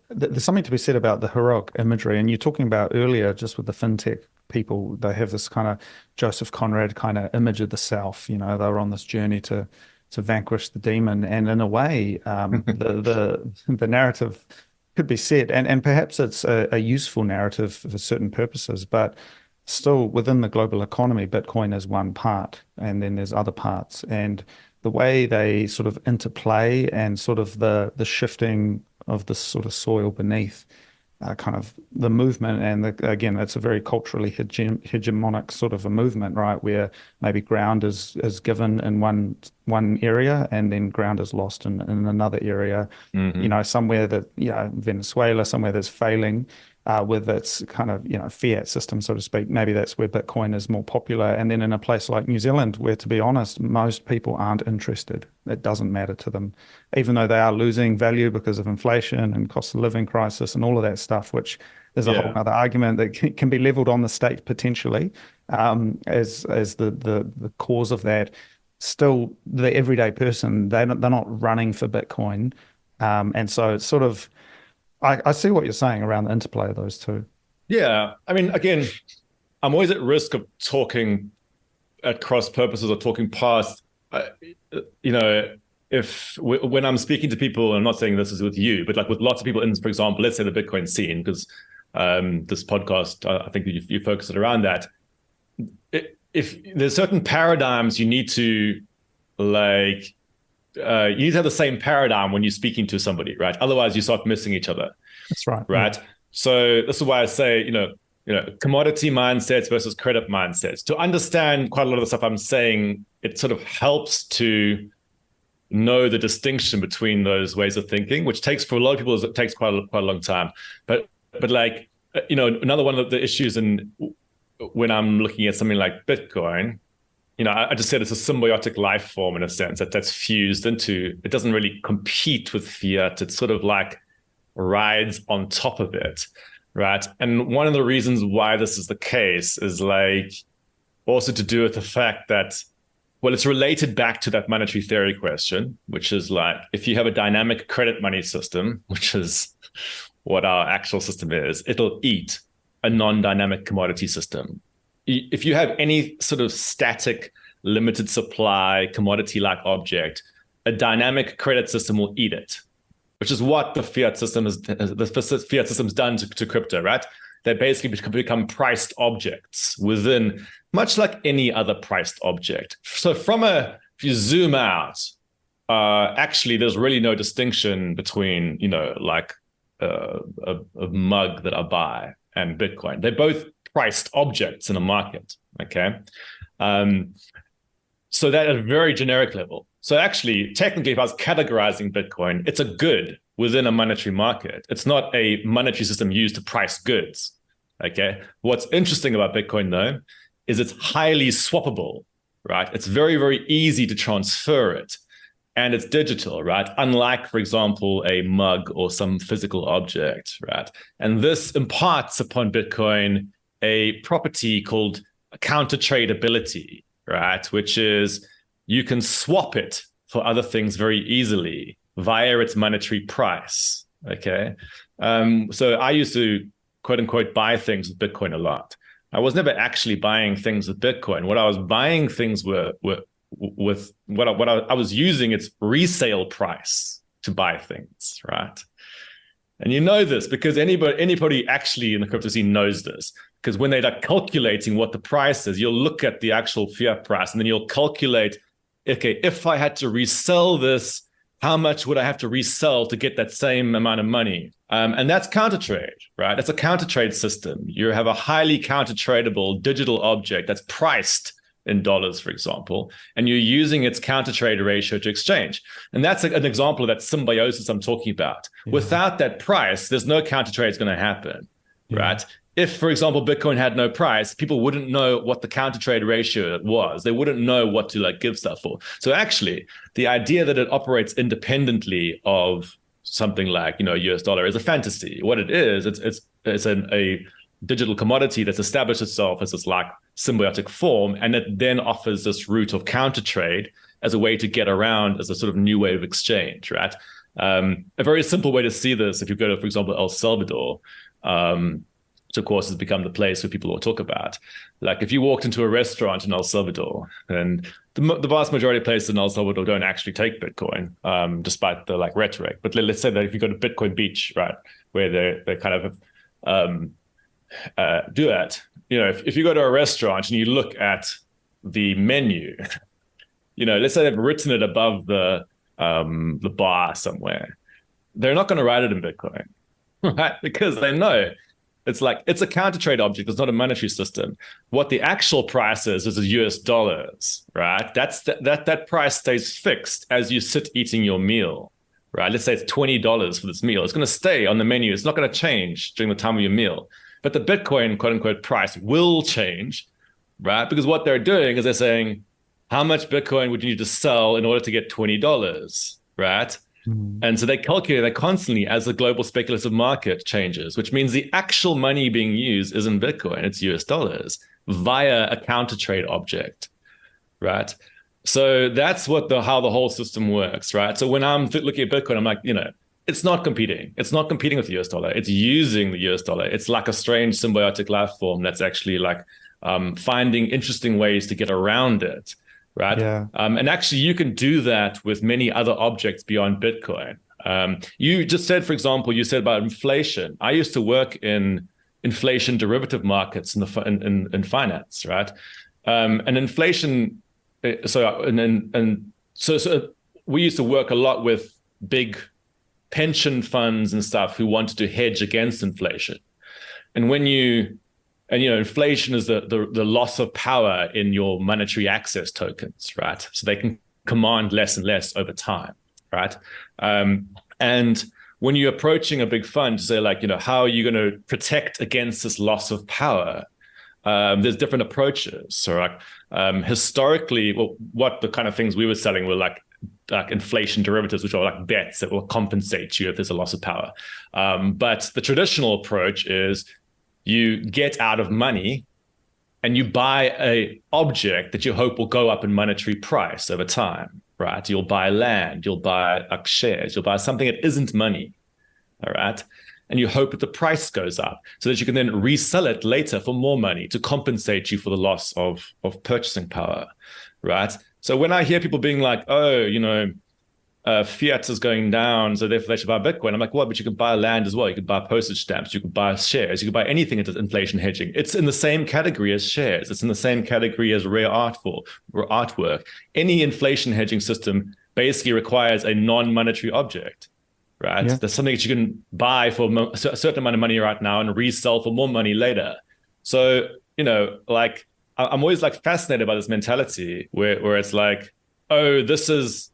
there's something to be said about the heroic imagery. And you're talking about earlier, just with the fintech people, they have this kind of Joseph Conrad kind of image of the self. They were on this journey to vanquish the demon, and in a way, the narrative could be said, and perhaps it's a useful narrative for certain purposes, but still within the global economy, Bitcoin is one part, and then there's other parts, and the way they sort of interplay and sort of the shifting of the sort of soil beneath kind of the movement. And again, it's a very culturally hegemonic sort of a movement, right? Where maybe ground is given in one area and then ground is lost in another area, somewhere that, Venezuela, somewhere that's failing with its kind of, fiat system, so to speak. Maybe that's where Bitcoin is more popular. And then in a place like New Zealand, where, to be honest, most people aren't interested. It doesn't matter to them, even though they are losing value because of inflation and cost of living crisis and all of that stuff, which is a whole other argument that can be leveled on the state potentially as the cause of that. Still, the everyday person, they're not running for Bitcoin. And so it's sort of, I see what you're saying around the interplay of those two. Yeah. I mean, again, I'm always at risk of talking at cross purposes or talking past, when I'm speaking to people, I'm not saying this is with you, but like with lots of people in, for example, let's say the Bitcoin scene, because this podcast, I think you focus it around that. If there's certain paradigms you need to like, you need to have the same paradigm when you're speaking to somebody, right? Otherwise, you start missing each other. That's right. Right. Yeah. So this is why I say, commodity mindsets versus credit mindsets. To understand quite a lot of the stuff I'm saying, it sort of helps to know the distinction between those ways of thinking, which takes, for a lot of people, it takes quite a long time. But like, another one of the issues when I'm looking at something like Bitcoin, I just said it's a symbiotic life form in a sense that's fused into, it doesn't really compete with fiat. It sort of like rides on top of it, right? And one of the reasons why this is the case is like also to do with the fact that, well, it's related back to that monetary theory question, which is like, if you have a dynamic credit money system, which is what our actual system is, it'll eat a non-dynamic commodity system. If you have any sort of static, limited supply, commodity-like object, a dynamic credit system will eat it, which is what the fiat system system's done to crypto, right? They basically become priced objects much like any other priced object. So if you zoom out, Actually, there's really no distinction between, like a mug that I buy and Bitcoin. They're both priced objects in a market. Okay. So that at a very generic level. So actually, technically, if I was categorizing Bitcoin, it's a good within a monetary market. It's not a monetary system used to price goods. Okay. What's interesting about Bitcoin, though, is it's highly swappable, right? It's very, very easy to transfer it. And it's digital, right? Unlike, for example, a mug or some physical object, right? And this imparts upon Bitcoin a property called counter tradability, right? Which is you can swap it for other things very easily via its monetary price, okay? So I used to, quote unquote, buy things with Bitcoin a lot. I was never actually buying things with Bitcoin. What I was buying things were with what I was using its resale price to buy things, right? And you know this because anybody actually in the crypto scene knows this, because when they're like calculating what the price is, you'll look at the actual fiat price and then you'll calculate, okay, if I had to resell this, how much would I have to resell to get that same amount of money? And that's counter trade, right? It's a counter trade system. You have a highly counter tradable digital object that's priced in dollars, for example, and you're using its counter trade ratio to exchange. And that's an example of that symbiosis I'm talking about. Yeah. Without that price, there's no counter trade going to happen, right? If, for example, Bitcoin had no price, people wouldn't know what the counter trade ratio was. They wouldn't know what to like give stuff for. So actually, the idea that it operates independently of something like, US dollar is a fantasy. What it is, it's a digital commodity that's established itself as this like symbiotic form, and it then offers this route of counter trade as a way to get around as a sort of new way of exchange, right? A very simple way to see this, if you go to, for example, El Salvador, which of course has become the place where people will talk about. Like if you walked into a restaurant in El Salvador, and the vast majority of places in El Salvador don't actually take Bitcoin, despite the like rhetoric. But let's say that if you go to Bitcoin Beach, right, where they kind of do that. If you go to a restaurant and you look at the menu, let's say they've written it above the bar somewhere, they're not going to write it in Bitcoin, right? Because they know it's a counter trade object. It's not a monetary system. What the actual price is US dollars, right? That price stays fixed as you sit eating your meal, right? Let's say it's $20 for this meal. It's going to stay on the menu. It's not going to change during the time of your meal. But the Bitcoin, quote unquote, price will change, right? Because what they're doing is they're saying, how much Bitcoin would you need to sell in order to get $20, right? Mm. And so they calculate that constantly as the global speculative market changes, which means the actual money being used isn't Bitcoin, it's US dollars via a counter trade object, right? So that's how the whole system works, right? So when I'm looking at Bitcoin, I'm like, it's not competing. It's not competing with the US dollar. It's using the US dollar. It's like a strange symbiotic life form that's actually like finding interesting ways to get around it, right? Yeah. And actually, you can do that with many other objects beyond Bitcoin. You just said, for example, you said about inflation. I used to work in inflation derivative markets in finance, right? And inflation. So we used to work a lot with big pension funds and stuff who wanted to hedge against inflation. And inflation is the loss of power in your monetary access tokens, right? So they can command less and less over time, right? And when you're approaching a big fund to say like, how are you going to protect against this loss of power? There's different approaches. So like historically, what the kind of things we were selling were like inflation derivatives, which are like bets that will compensate you if there's a loss of power. But the traditional approach is you get out of money and you buy a object that you hope will go up in monetary price over time, right? You'll buy land, you'll buy shares, you'll buy something that isn't money, all right? And you hope that the price goes up so that you can then resell it later for more money to compensate you for the loss of purchasing power, right? So when I hear people being like, fiat is going down, so therefore they should buy Bitcoin, I'm like, well, but you can buy land as well. You could buy postage stamps, you could buy shares, you could buy anything into inflation hedging. It's in the same category as shares. It's in the same category as rare artwork. Any inflation hedging system basically requires a non-monetary object, right? Yeah. There's something that you can buy for a certain amount of money right now and resell for more money later. So, like I'm always like fascinated by this mentality where it's like, oh, this is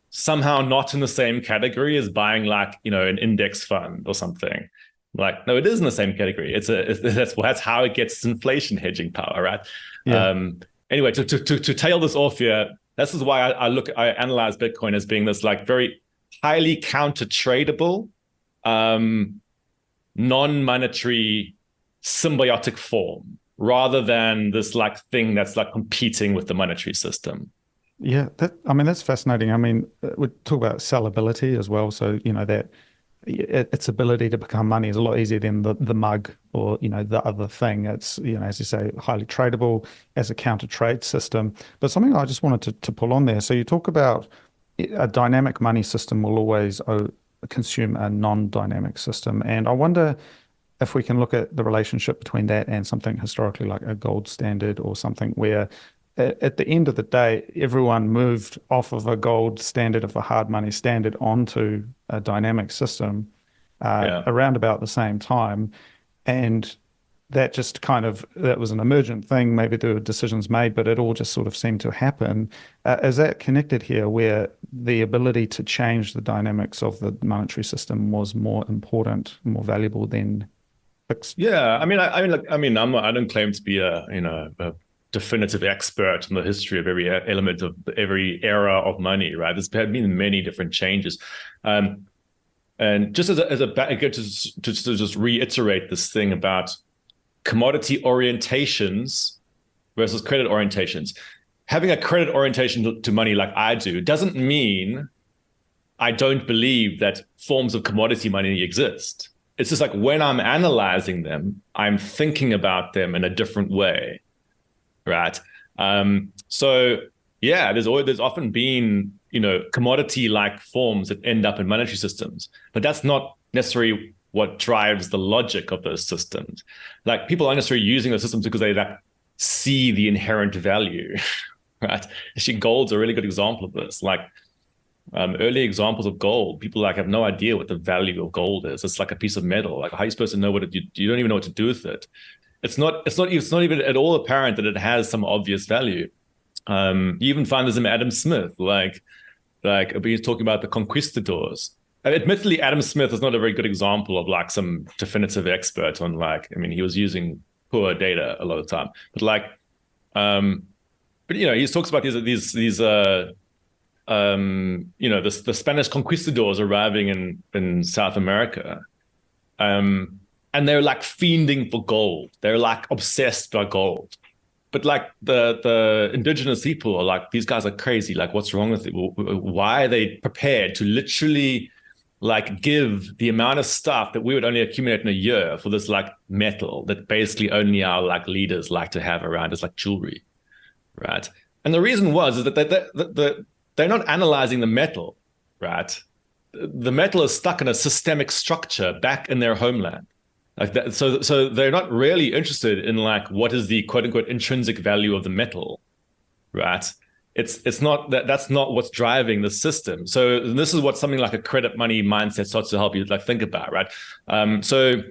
somehow not in the same category as buying like, an index fund or something. Like, no, it is in the same category. That's how it gets inflation hedging power, right? Yeah. Anyway, to tail this off here, this is why I analyze Bitcoin as being this like very highly counter tradable, non-monetary symbiotic form, rather than this like thing that's like competing with the monetary system. Yeah, that's fascinating. We talk about sellability as well. So, that its ability to become money is a lot easier than the mug or, the other thing. It's, as you say, highly tradable as a counter trade system. But something I just wanted to pull on there. So you talk about a dynamic money system will always consume a non-dynamic system. And I wonder if we can look at the relationship between that and something historically like a gold standard or something where at the end of the day, everyone moved off of a gold standard, of a hard money standard, onto a dynamic system around about the same time. And that just that was an emergent thing. Maybe there were decisions made, but it all just sort of seemed to happen. Is that connected here where the ability to change the dynamics of the monetary system was more important, more valuable than fixed? Yeah, I don't claim to be a definitive expert in the history of every element of every era of money, right? There's been many different changes. And just to just reiterate this thing about commodity orientations versus credit orientations. Having a credit orientation to money like I do doesn't mean I don't believe that forms of commodity money exist. It's just like when I'm analyzing them, I'm thinking about them in a different way. Right. So yeah, there's often been, commodity-like forms that end up in monetary systems, but that's not necessarily what drives the logic of those systems. Like people aren't necessarily using those systems because they like see the inherent value, right? Actually, gold's a really good example of this. Like early examples of gold, people like have no idea what the value of gold is. It's like a piece of metal. Like how are you supposed to know you don't even know what to do with it. It's not even at all apparent that it has some obvious value. You even find this in Adam Smith, like he's talking about the conquistadors. And admittedly, Adam Smith is not a very good example of like some definitive expert on he was using poor data a lot of the time. But he talks about these the Spanish conquistadors arriving in South America. And they're like fiending for gold. They're like obsessed by gold. But like the indigenous people are like, these guys are crazy. Like, what's wrong with it? Why are they prepared to literally like give the amount of stuff that we would only accumulate in a year for this like metal that basically only our like leaders like to have around as like jewelry, right? And the reason is that they're not analyzing the metal, right? The metal is stuck in a systemic structure back in their homeland. Like that, so they're not really interested in like what is the quote unquote intrinsic value of the metal, right? It's not that's not what's driving the system. So this is what something like a credit money mindset starts to help you like think about, right? So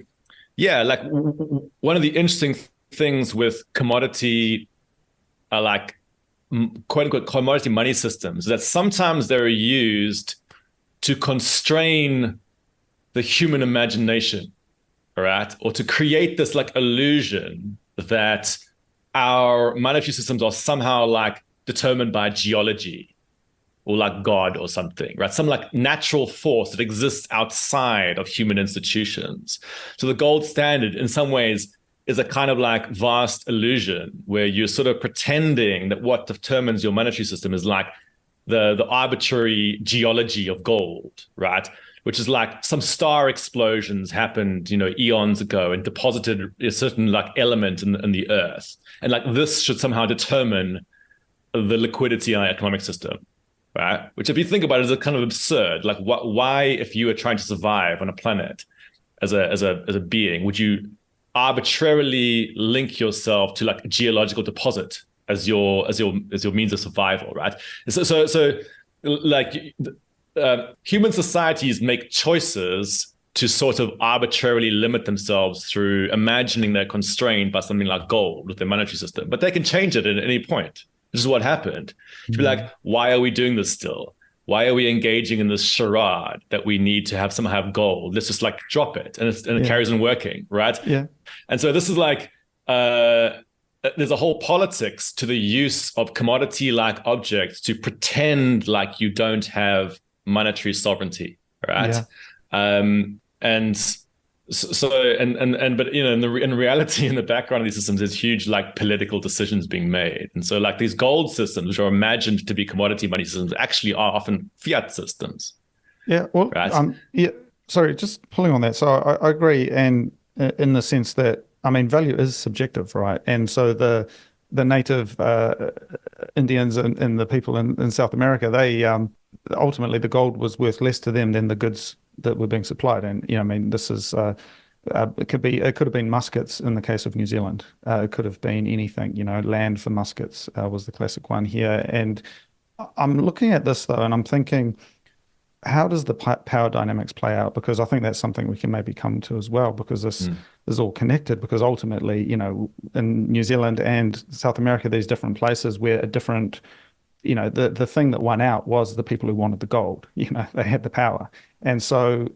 yeah, like one of the interesting things with commodity, like quote unquote commodity money systems, is that sometimes they're used to constrain the human imagination. Right? Or to create this like illusion that our monetary systems are somehow like determined by geology or like God or something, right? Some like natural force that exists outside of human institutions. So the gold standard in some ways is a kind of like vast illusion where you're sort of pretending that what determines your monetary system is like the arbitrary geology of gold, right? Which is like some star explosions happened, eons ago and deposited a certain like element in the earth. And like this should somehow determine the liquidity in our economic system, right? Which if you think about it is a kind of absurd. Like why, if you were trying to survive on a planet as a being, would you arbitrarily link yourself to like a geological deposit as your means of survival, right? So like human societies make choices to sort of arbitrarily limit themselves through imagining they're constrained by something like gold with their monetary system, but they can change it at any point. This is what happened. To be like, why are we doing this still? Why are we engaging in this charade that we need to have somehow have gold? Let's just like drop it, and it carries on working, right? Yeah. And so this is like there's a whole politics to the use of commodity-like objects to pretend like you don't have monetary sovereignty, right? And so but you know, in reality, in the background of these systems, there's huge like political decisions being made, and so like these gold systems, which are imagined to be commodity money systems, actually are often fiat systems. Yeah. Well, right? Sorry, just pulling on that. So I agree, and in the sense that I mean, value is subjective, right? And so the native Indians and the people in South America, they ultimately the gold was worth less to them than the goods that were being supplied. And I mean, this is it could have been muskets in the case of New Zealand. It could have been anything. Land for muskets was the classic one here. And I'm looking at this though, and I'm thinking, how does the power dynamics play out? Because I think that's something we can maybe come to as well, because this is all connected. Because ultimately, in New Zealand and South America, these different places where a different the thing that won out was the people who wanted the gold. They had the power. And so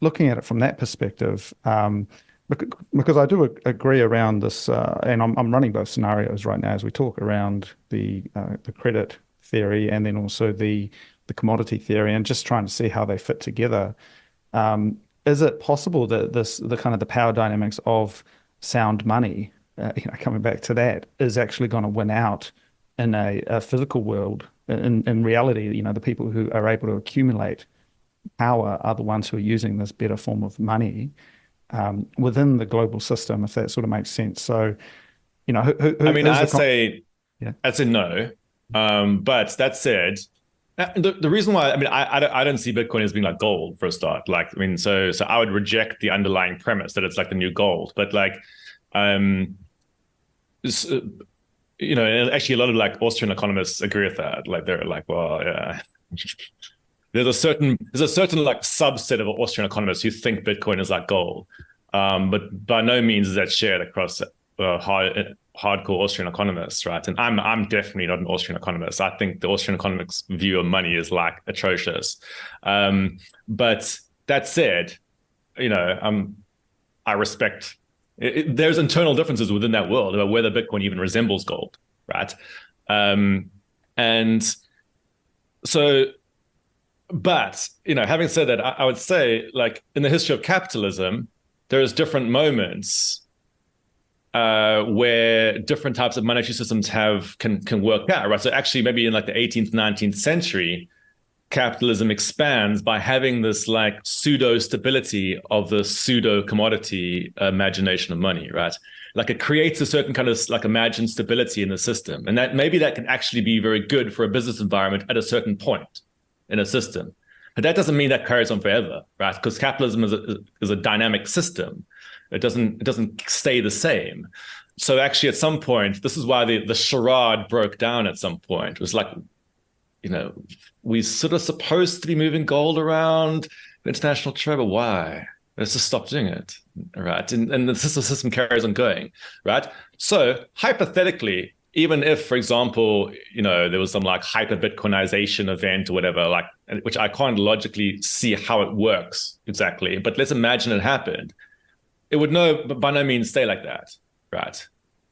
looking at it from that perspective, because I do agree around this, and I'm running both scenarios right now as we talk around the credit theory and then also the commodity theory, and just trying to see how they fit together. Is it possible that the kind of the power dynamics of sound money, coming back to that, is actually going to win out in a physical world? In reality, the people who are able to accumulate power are the ones who are using this better form of money within the global system, if that sort of makes sense. So, I'd say no. But that said, the reason why, I don't see Bitcoin as being like gold for a start. So I would reject the underlying premise that it's like the new gold. But actually a lot of like Austrian economists agree with that. Like they're like, well, yeah. There's a certain like subset of Austrian economists who think Bitcoin is like gold, but by no means is that shared across hardcore Austrian economists, right? And I'm definitely not an Austrian economist. I think the Austrian economics view of money is like atrocious. But that said, I respect. There's internal differences within that world about whether Bitcoin even resembles gold, right? And so. But, having said that, I would say, like, in the history of capitalism, there's different moments where different types of monetary systems can work out, right? So actually, maybe in like the 18th, 19th century, capitalism expands by having this like pseudo stability of the pseudo commodity imagination of money, right? Like it creates a certain kind of like imagined stability in the system, and that can actually be very good for a business environment at a certain point in a system. But that doesn't mean that carries on forever, right? Because capitalism is a dynamic system. It doesn't stay the same. So actually at some point, this is why the charade broke down at some point. It was like, we sort of supposed to be moving gold around international trade, but why? Let's just stop doing it, right? And the system carries on going, right? So hypothetically, even if, for example, there was some like hyper Bitcoinization event or whatever, like, which I can't logically see how it works exactly, but let's imagine it happened. It would by no means stay like that, right?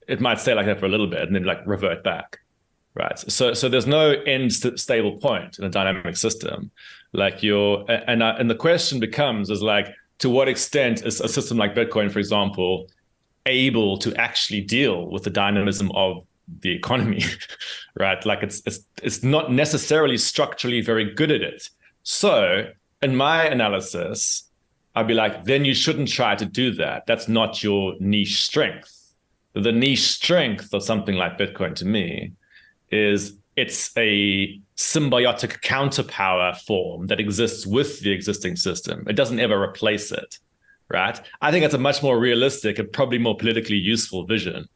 It might stay like that for a little bit and then like revert back, right? So there's no end stable point in a dynamic system. Like and the question becomes is like, to what extent is a system like Bitcoin, for example, able to actually deal with the dynamism of the economy, right? Like it's not necessarily structurally very good at it. So in my analysis, I'd be like, then you shouldn't try to do that. That's not your niche strength. The niche strength of something like Bitcoin to me is it's a symbiotic counterpower form that exists with the existing system. It doesn't ever replace it, right? I think it's a much more realistic and probably more politically useful vision.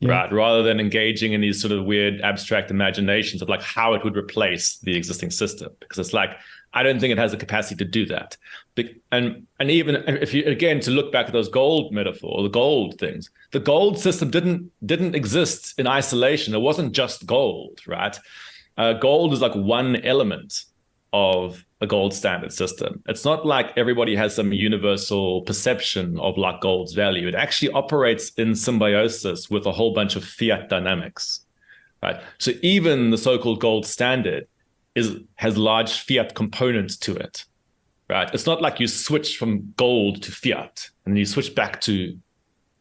Yeah. right? Rather than engaging in these sort of weird abstract imaginations of like how it would replace the existing system, because it's like, I don't think it has the capacity to do that. And even if you, again, to look back at those gold metaphor, the gold things, the gold system didn't exist in isolation. It wasn't just gold, right? Gold is like one element of a gold standard system. It's not like everybody has some universal perception of like gold's value. It actually operates in symbiosis with a whole bunch of fiat dynamics, right? So even the so-called gold standard has large fiat components to it, right? It's not like you switch from gold to fiat and you switch back to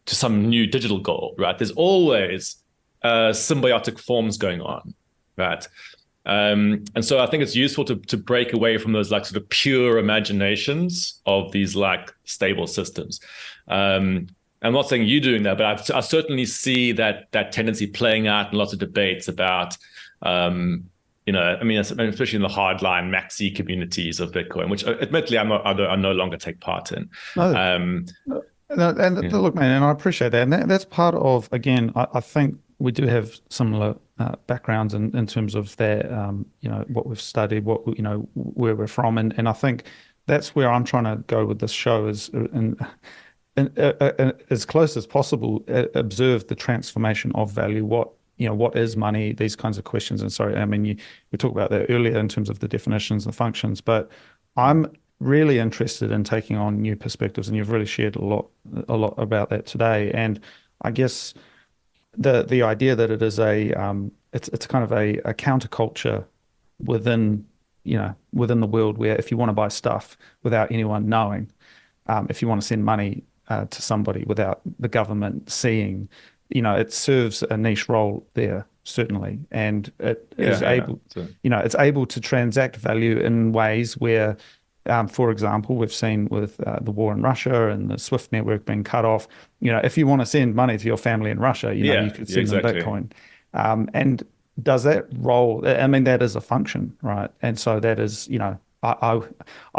some new digital gold, right? There's always symbiotic forms going on, right? And so I think it's useful to break away from those like sort of pure imaginations of these like stable systems. I'm not saying you're doing that, but I certainly see that tendency playing out in lots of debates about, I mean, especially in the hardline maxi communities of Bitcoin, which admittedly I no longer take part in. Look, man, and I appreciate that. And that's part of, again, I think we do have similar backgrounds in terms of that, what we've studied, where we're from. And I think that's where I'm trying to go with this show is, as close as possible, observe the transformation of value. What is money? These kinds of questions. And sorry, I mean, we talked about that earlier in terms of the definitions and the functions, but I'm really interested in taking on new perspectives, and you've really shared a lot about that today. And I guess the idea that it is it's kind of a counterculture within the world, where if you want to buy stuff without anyone knowing, if you want to send money to somebody without the government seeing, it serves a niche role there, certainly, and it is able, it's able to transact value in ways where, for example, we've seen with the war in Russia and the SWIFT network being cut off. If you want to send money to your family in Russia, you could send them Bitcoin. And does that role? I mean, that is a function, right? And so that is, I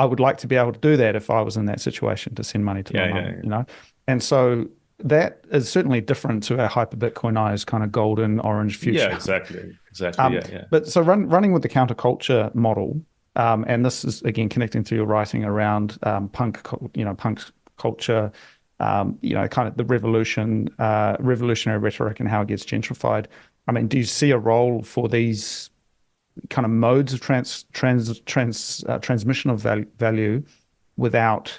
would like to be able to do that if I was in that situation, to send money to my mum, And so that is certainly different to our hyper Bitcoinized kind of golden orange future. Yeah, exactly. But so running with the counterculture model, and this is again connecting to your writing around punk culture, kind of the revolutionary rhetoric and how it gets gentrified. I mean, do you see a role for these kind of modes of transmission of value without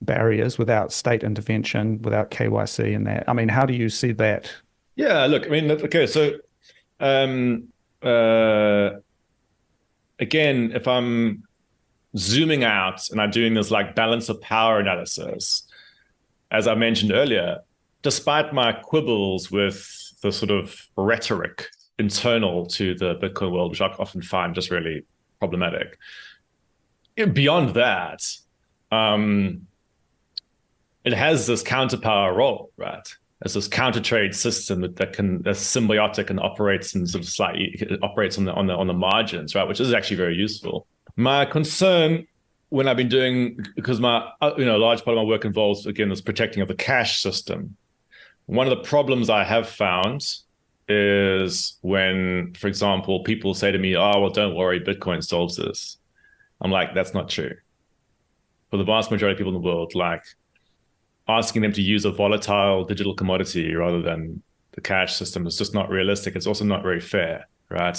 barriers, without state intervention, without KYC and that? I mean, how do you see that? Yeah, look, I mean, okay, so again, if I'm zooming out and I'm doing this like balance of power analysis, as I mentioned earlier, despite my quibbles with the sort of rhetoric internal to the Bitcoin world, which I often find just really problematic, beyond that, it has this counterpower role, right? It's this counter trade system that's symbiotic and operates in sort of operates on the margins, right? Which is actually very useful. My concern when I've been doing, because my a large part of my work involves, again, this protecting of the cash system. One of the problems I have found is when, for example, people say to me, "Oh, well, don't worry, Bitcoin solves this." I'm like, that's not true. For the vast majority of people in the world, like, asking them to use a volatile digital commodity rather than the cash system is just not realistic. It's also not very fair, right?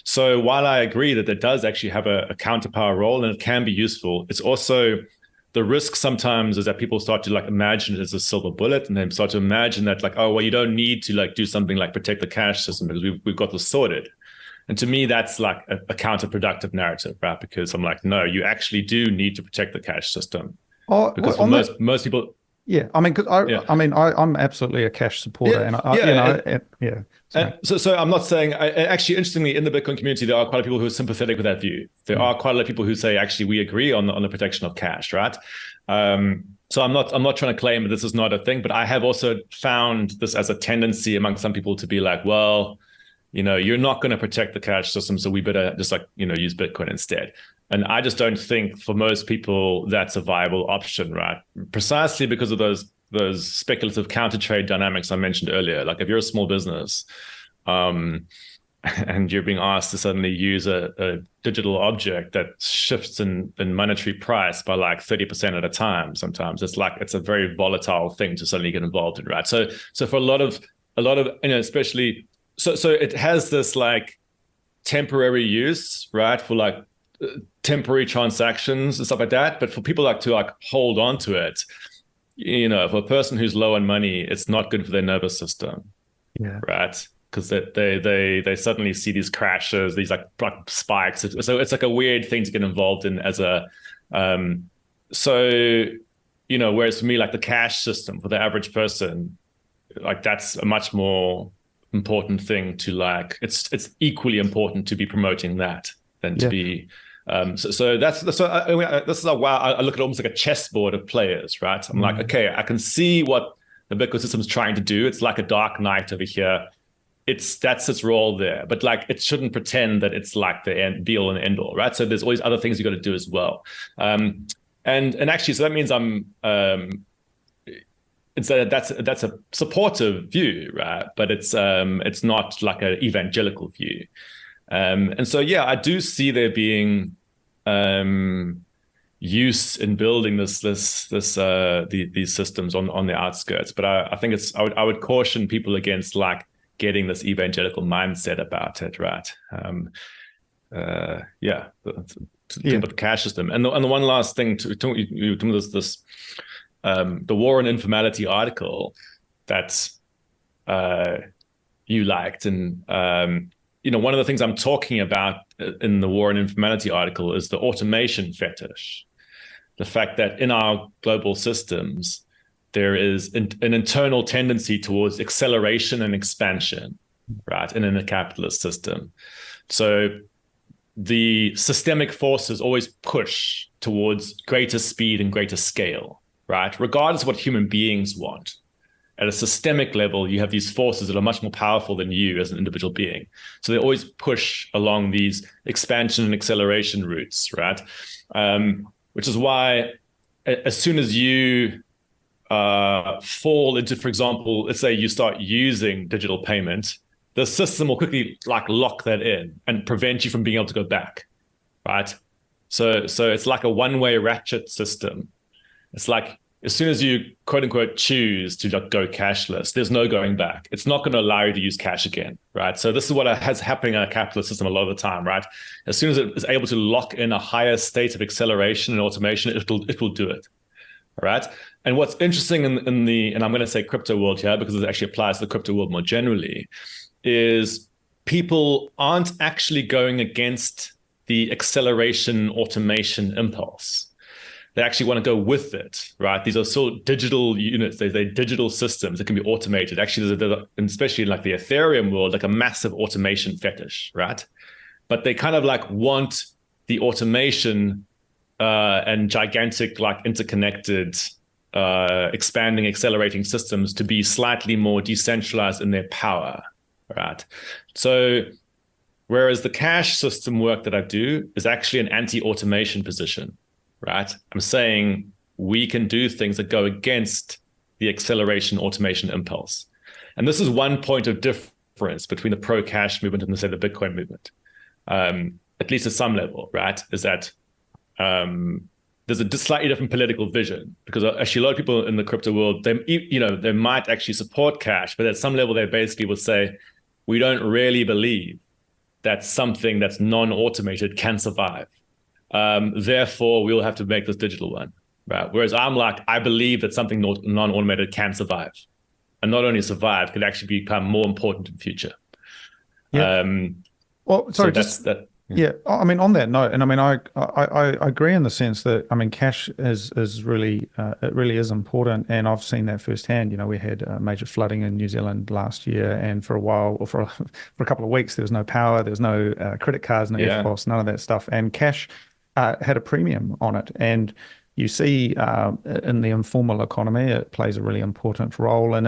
So while I agree that it does actually have a counterpower role and it can be useful, it's also, the risk sometimes is that people start to like imagine it as a silver bullet, and then start to imagine that like, oh, well, you don't need to like do something like protect the cash system because we've got this sorted. And to me, that's like a counterproductive narrative, right? Because I'm like, no, you actually do need to protect the cash system. Because for most people, yeah, I mean, I'm absolutely a cash supporter, So I'm not saying. Actually, interestingly, in the Bitcoin community, there are quite a lot of people who are sympathetic with that view. There are quite a lot of people who say, actually, we agree on the protection of cash, right? So I'm not trying to claim that this is not a thing, but I have also found this as a tendency among some people to be like, well, you're not going to protect the cash system, so we better just use Bitcoin instead. And I just don't think for most people that's a viable option, right? Precisely because of those those speculative counter trade dynamics I mentioned earlier. Like if you're a small business, and you're being asked to suddenly use a digital object that shifts in monetary price by like 30% at a time, sometimes it's a very volatile thing to suddenly get involved in, right? So for a lot of especially so it has this like temporary use, right, for like temporary transactions and stuff like that. But for people like to like hold on to it, for a person who's low on money, it's not good for their nervous system, right? Because they suddenly see these crashes, these like spikes. So it's like a weird thing to get involved in as a whereas for me, like the cash system for the average person, like that's a much more important thing to like. It's equally important to be promoting that than to be. This is why I look at almost like a chessboard of players, right? I'm like, okay, I can see what the Bitcoin system is trying to do. It's like a dark knight over here. That's its role there, but like it shouldn't pretend that it's like the be all and end all, right? So there's always other things you got to do as well, and actually, so that means that's a supportive view, right? But it's not like an evangelical view, and so I do see there being use in building these systems on the outskirts, but I think I would caution people against like getting this evangelical mindset about it, right? About the cash system. And the one last thing to this the War on Informality article that you liked, and one of the things I'm talking about in the War on Informality article is the automation fetish, the fact that in our global systems there is an internal tendency towards acceleration and expansion, right? And in a capitalist system. So the systemic forces always push towards greater speed and greater scale, right? Regardless of what human beings want. At a systemic level, you have these forces that are much more powerful than you as an individual being. So they always push along these expansion and acceleration routes, right? Which is why as soon as you fall into, for example, let's say you start using digital payment, the system will quickly like lock that in and prevent you from being able to go back, right? So it's like a one-way ratchet system. It's like as soon as you quote unquote choose to like go cashless, there's no going back. It's not going to allow you to use cash again, right? So this is what has happening in a capitalist system a lot of the time, right? As soon as it is able to lock in a higher state of acceleration and automation, it will do it. All right. And what's interesting in the, and I'm going to say crypto world here because it actually applies to the crypto world more generally, is people aren't actually going against the acceleration automation impulse. They actually want to go with it, right? These are still digital units. They're digital systems that can be automated. Actually, there's especially in like the Ethereum world, like a massive automation fetish, right? But they kind of like want the automation and gigantic, like interconnected, expanding, accelerating systems to be slightly more decentralized in their power, right? So whereas the cash system work that I do is actually an anti-automation position, right? I'm saying we can do things that go against the acceleration automation impulse. And this is one point of difference between the pro-cash movement and, say, the Bitcoin movement, at least at some level, right? Is that there's a slightly different political vision, because actually a lot of people in the crypto world, they might actually support cash, but at some level they basically would say, we don't really believe that something that's non-automated can survive. Therefore, we'll have to make this digital one, right? Whereas I'm like, I believe that something non-automated can survive, and not only survive, could actually become more important in the future. Yeah. Well, sorry, Yeah, I mean, on that note, and I mean, I agree in the sense that, I mean, cash is really it really is important, and I've seen that firsthand. We had major flooding in New Zealand last year, and for a while, or for a couple of weeks, there was no power, there was no credit cards, no EFTPOS, none of that stuff, and cash had a premium on it. And you see in the informal economy, it plays a really important role, and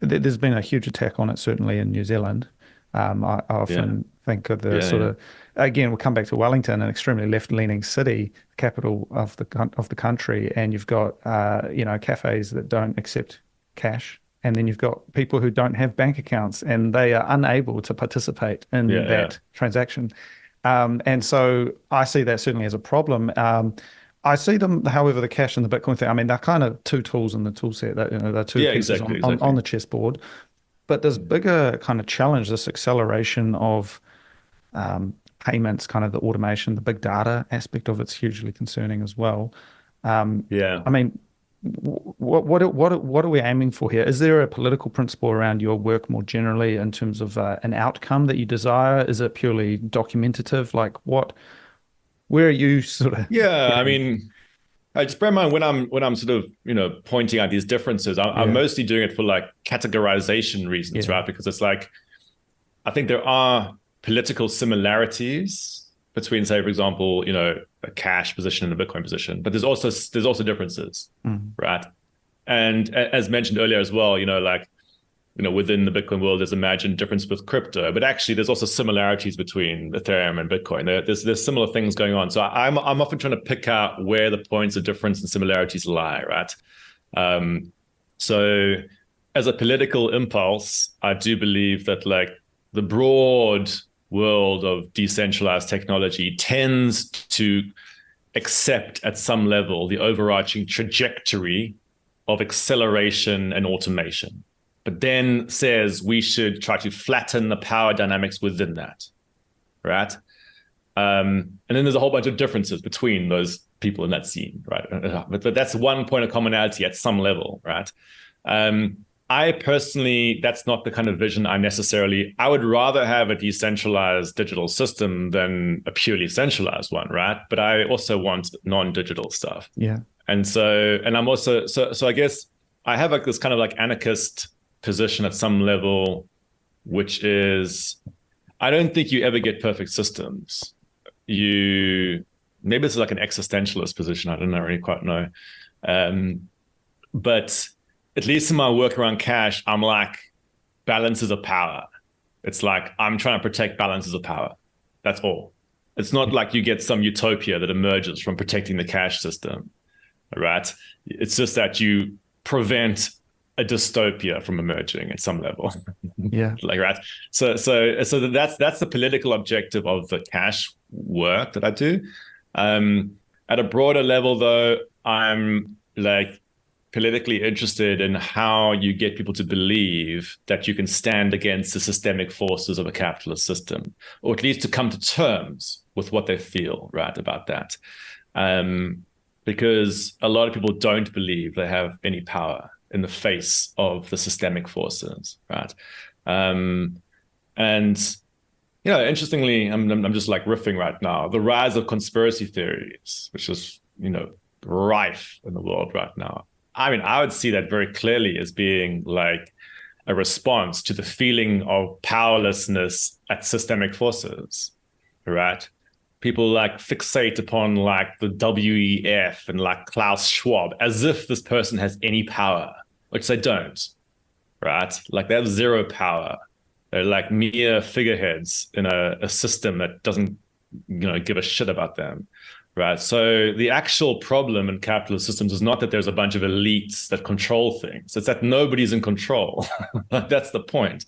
there's been a huge attack on it, certainly in New Zealand. I often think of the Yeah, sort yeah. of, again, we'll come back to Wellington, an extremely left-leaning city, capital of the country, and you've got cafes that don't accept cash, and then you've got people who don't have bank accounts, and they are unable to participate in Yeah, yeah. that transaction. And so I see that certainly as a problem. I see them, however, the cash and the Bitcoin thing. I mean, they're kind of two tools in the tool set. That they're two Yeah, pieces exactly, on exactly. the chessboard. But there's bigger kind of challenge, this acceleration of payments, kind of the automation, the big data aspect of it's hugely concerning as well. Yeah. I mean, what are we aiming for here? Is there a political principle around your work more generally in terms of an outcome that you desire? Is it purely documentative? Like where are you sort of Yeah, I heading? mean, I just bear in mind when I'm sort of pointing out these differences, I'm Yeah, mostly doing it for like categorization reasons, yeah, right? Because it's like I think there are political similarities between, say, for example, a cash position and a Bitcoin position, but there's also differences, mm, right? And as mentioned earlier as well, like within the Bitcoin world, there's imagined difference with crypto, but actually there's also similarities between Ethereum and Bitcoin. There's similar things going on. So I'm often trying to pick out where the points of difference and similarities lie, right? Um, so as a political impulse, I do believe that like the broad world of decentralized technology tends to accept at some level the overarching trajectory of acceleration and automation, but then says we should try to flatten the power dynamics within that, right? And then there's a whole bunch of differences between those people in that scene, right? But that's one point of commonality at some level, right? Um, I personally, that's not the kind of vision I would rather have a decentralized digital system than a purely centralized one, right? But I also want non-digital stuff. yeah. And I'm also, so I guess I have like this kind of like anarchist position at some level, which is, I don't think you ever get perfect systems. Maybe it's like an existentialist position. I don't know, really quite know. But at least in my work around cash, I'm like balances of power. It's like I'm trying to protect balances of power. That's all. It's not like you get some utopia that emerges from protecting the cash system, right? It's just that you prevent a dystopia from emerging at some level. Yeah. Like, right. So that's the political objective of the cash work that I do. At a broader level, though, I'm like politically interested in how you get people to believe that you can stand against the systemic forces of a capitalist system, or at least to come to terms with what they feel, right, about that. Because a lot of people don't believe they have any power in the face of the systemic forces, right? And interestingly, I'm just like riffing right now. The rise of conspiracy theories, which is rife in the world right now. I mean, I would see that very clearly as being like a response to the feeling of powerlessness at systemic forces, right? People like fixate upon like the WEF and like Klaus Schwab as if this person has any power, which they don't, right? Like they have zero power. They're like mere figureheads in a system that doesn't, give a shit about them, right? So the actual problem in capitalist systems is not that there's a bunch of elites that control things. It's that nobody's in control. That's the point,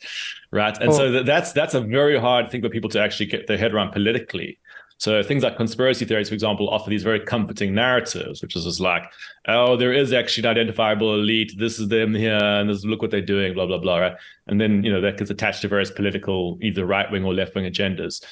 right? And Well, so that's a very hard thing for people to actually get their head around politically. So things like conspiracy theories, for example, offer these very comforting narratives, which is just like, oh, there is actually an identifiable elite. This is them here, and look what they're doing, blah, blah, blah, right? And then, that gets attached to various political, either right-wing or left-wing agendas,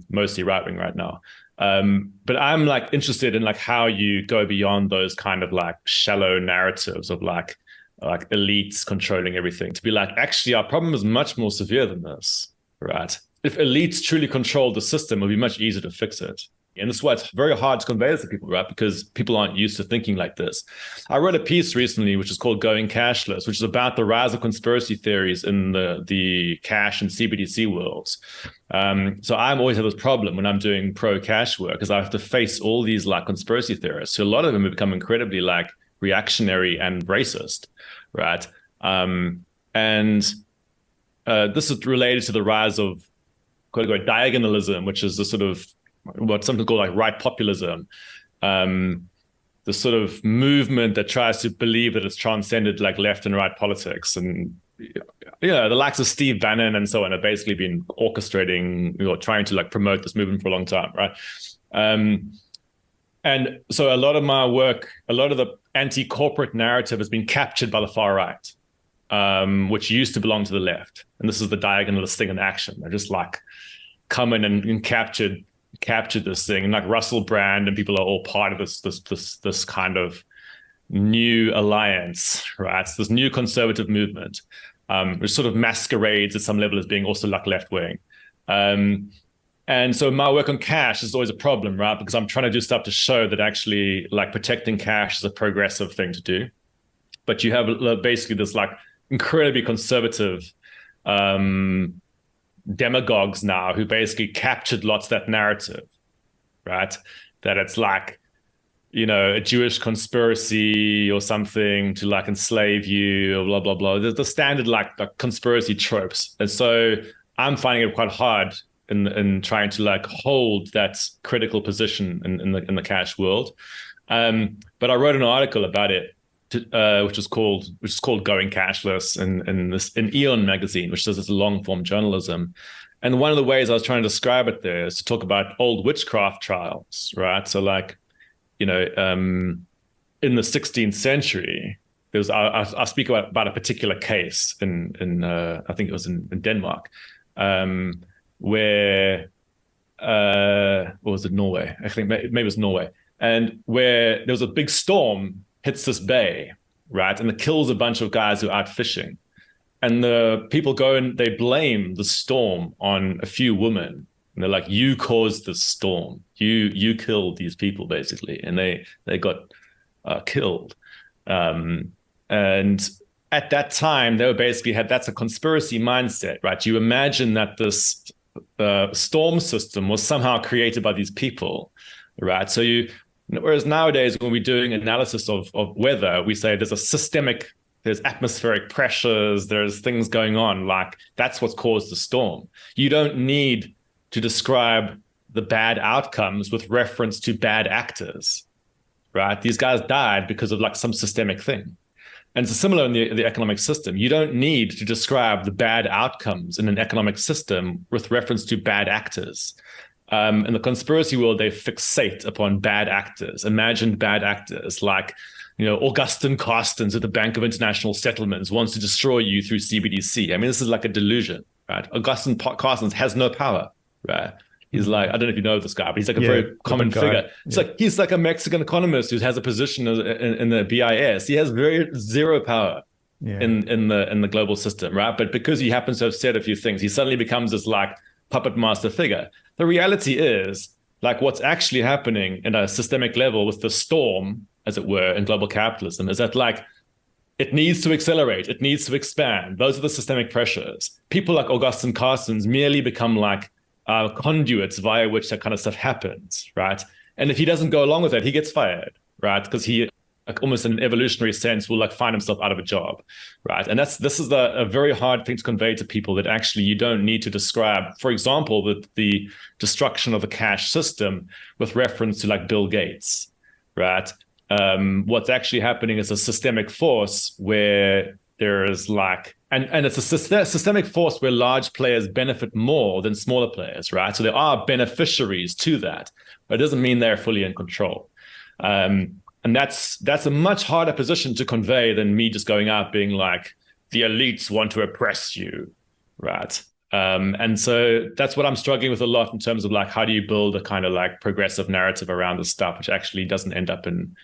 mostly right-wing right now. But I'm like interested in like how you go beyond those kind of like shallow narratives of like elites controlling everything to be like, actually, our problem is much more severe than this, right? If elites truly control the system, it would be much easier to fix it. And this is why it's very hard to convey this to people, right? Because people aren't used to thinking like this. I wrote a piece recently, which is called Going Cashless, which is about the rise of conspiracy theories in the cash and CBDC worlds. So I'm always have this problem when I'm doing pro-cash work, because I have to face all these like conspiracy theorists. So a lot of them have become incredibly like reactionary and racist, right? And this is related to the rise of quote unquote diagonalism, which is the sort of what some people call like right populism, the sort of movement that tries to believe that it's transcended like left and right politics. And the likes of Steve Bannon and so on have basically been orchestrating, trying to like promote this movement for a long time, right? And so a lot of my work, a lot of the anti-corporate narrative has been captured by the far right, which used to belong to the left. And this is the diagonalist thing in action. They're just like come in and captured this thing. And like Russell Brand and people are all part of this kind of new alliance, right? It's this new conservative movement, which sort of masquerades at some level as being also like left-wing. And so my work on cash is always a problem, right? Because I'm trying to do stuff to show that actually like protecting cash is a progressive thing to do. But you have basically this like incredibly conservative demagogues now who basically captured lots of that narrative, right? That it's like, a Jewish conspiracy or something to like enslave you or blah, blah, blah. There's the standard like conspiracy tropes. And so I'm finding it quite hard in trying to like hold that critical position in the cash world. But I wrote an article about it, which is called Going Cashless in Eon magazine, which does this long form journalism. And one of the ways I was trying to describe it there is to talk about old witchcraft trials, right? So like, in the 16th century, there was I speak about a particular case in I think it was in Denmark, where or was it Norway? I think maybe it was Norway, and where there was a big storm hits this bay, right, and it kills a bunch of guys who are out fishing, and the people go and they blame the storm on a few women. And they're like, you caused the storm. You killed these people, basically. And they got killed. And at that time, they were basically that's a conspiracy mindset, right? You imagine that this storm system was somehow created by these people, right? So whereas nowadays, when we're doing analysis of weather, we say there's atmospheric pressures, there's things going on, like that's what's caused the storm. You don't need to describe the bad outcomes with reference to bad actors, right? These guys died because of like some systemic thing. And it's similar in the economic system. You don't need to describe the bad outcomes in an economic system with reference to bad actors. In the conspiracy world, they fixate upon bad actors, imagined bad actors like, Augustin Carstens at the Bank of International Settlements wants to destroy you through CBDC. I mean, this is like a delusion, right? Augustin Carstens has no power. Right. He's like, I don't know if you know this guy, but he's like a very common figure. It's like he's like a Mexican economist who has a position in the BIS. He has zero power in the global system, right? But because he happens to have said a few things, he suddenly becomes this like puppet master figure. The reality is like what's actually happening at a systemic level with the storm, as it were, in global capitalism is that like it needs to accelerate, it needs to expand. Those are the systemic pressures. People like Augustin Carstens merely become like conduits via which that kind of stuff happens, right? And if he doesn't go along with it, he gets fired, right? Because he, like, almost in an evolutionary sense, will like find himself out of a job, right? And this is a very hard thing to convey to people, that actually you don't need to describe, for example, the destruction of the cash system with reference to like Bill Gates, right? What's actually happening is a systemic force where there is like, and it's a systemic force where large players benefit more than smaller players, right? So there are beneficiaries to that, but it doesn't mean they're fully in control. And that's a much harder position to convey than me just going out being like, the elites want to oppress you, right? And so that's what I'm struggling with a lot in terms of like, how do you build a kind of like progressive narrative around this stuff, which actually doesn't end up in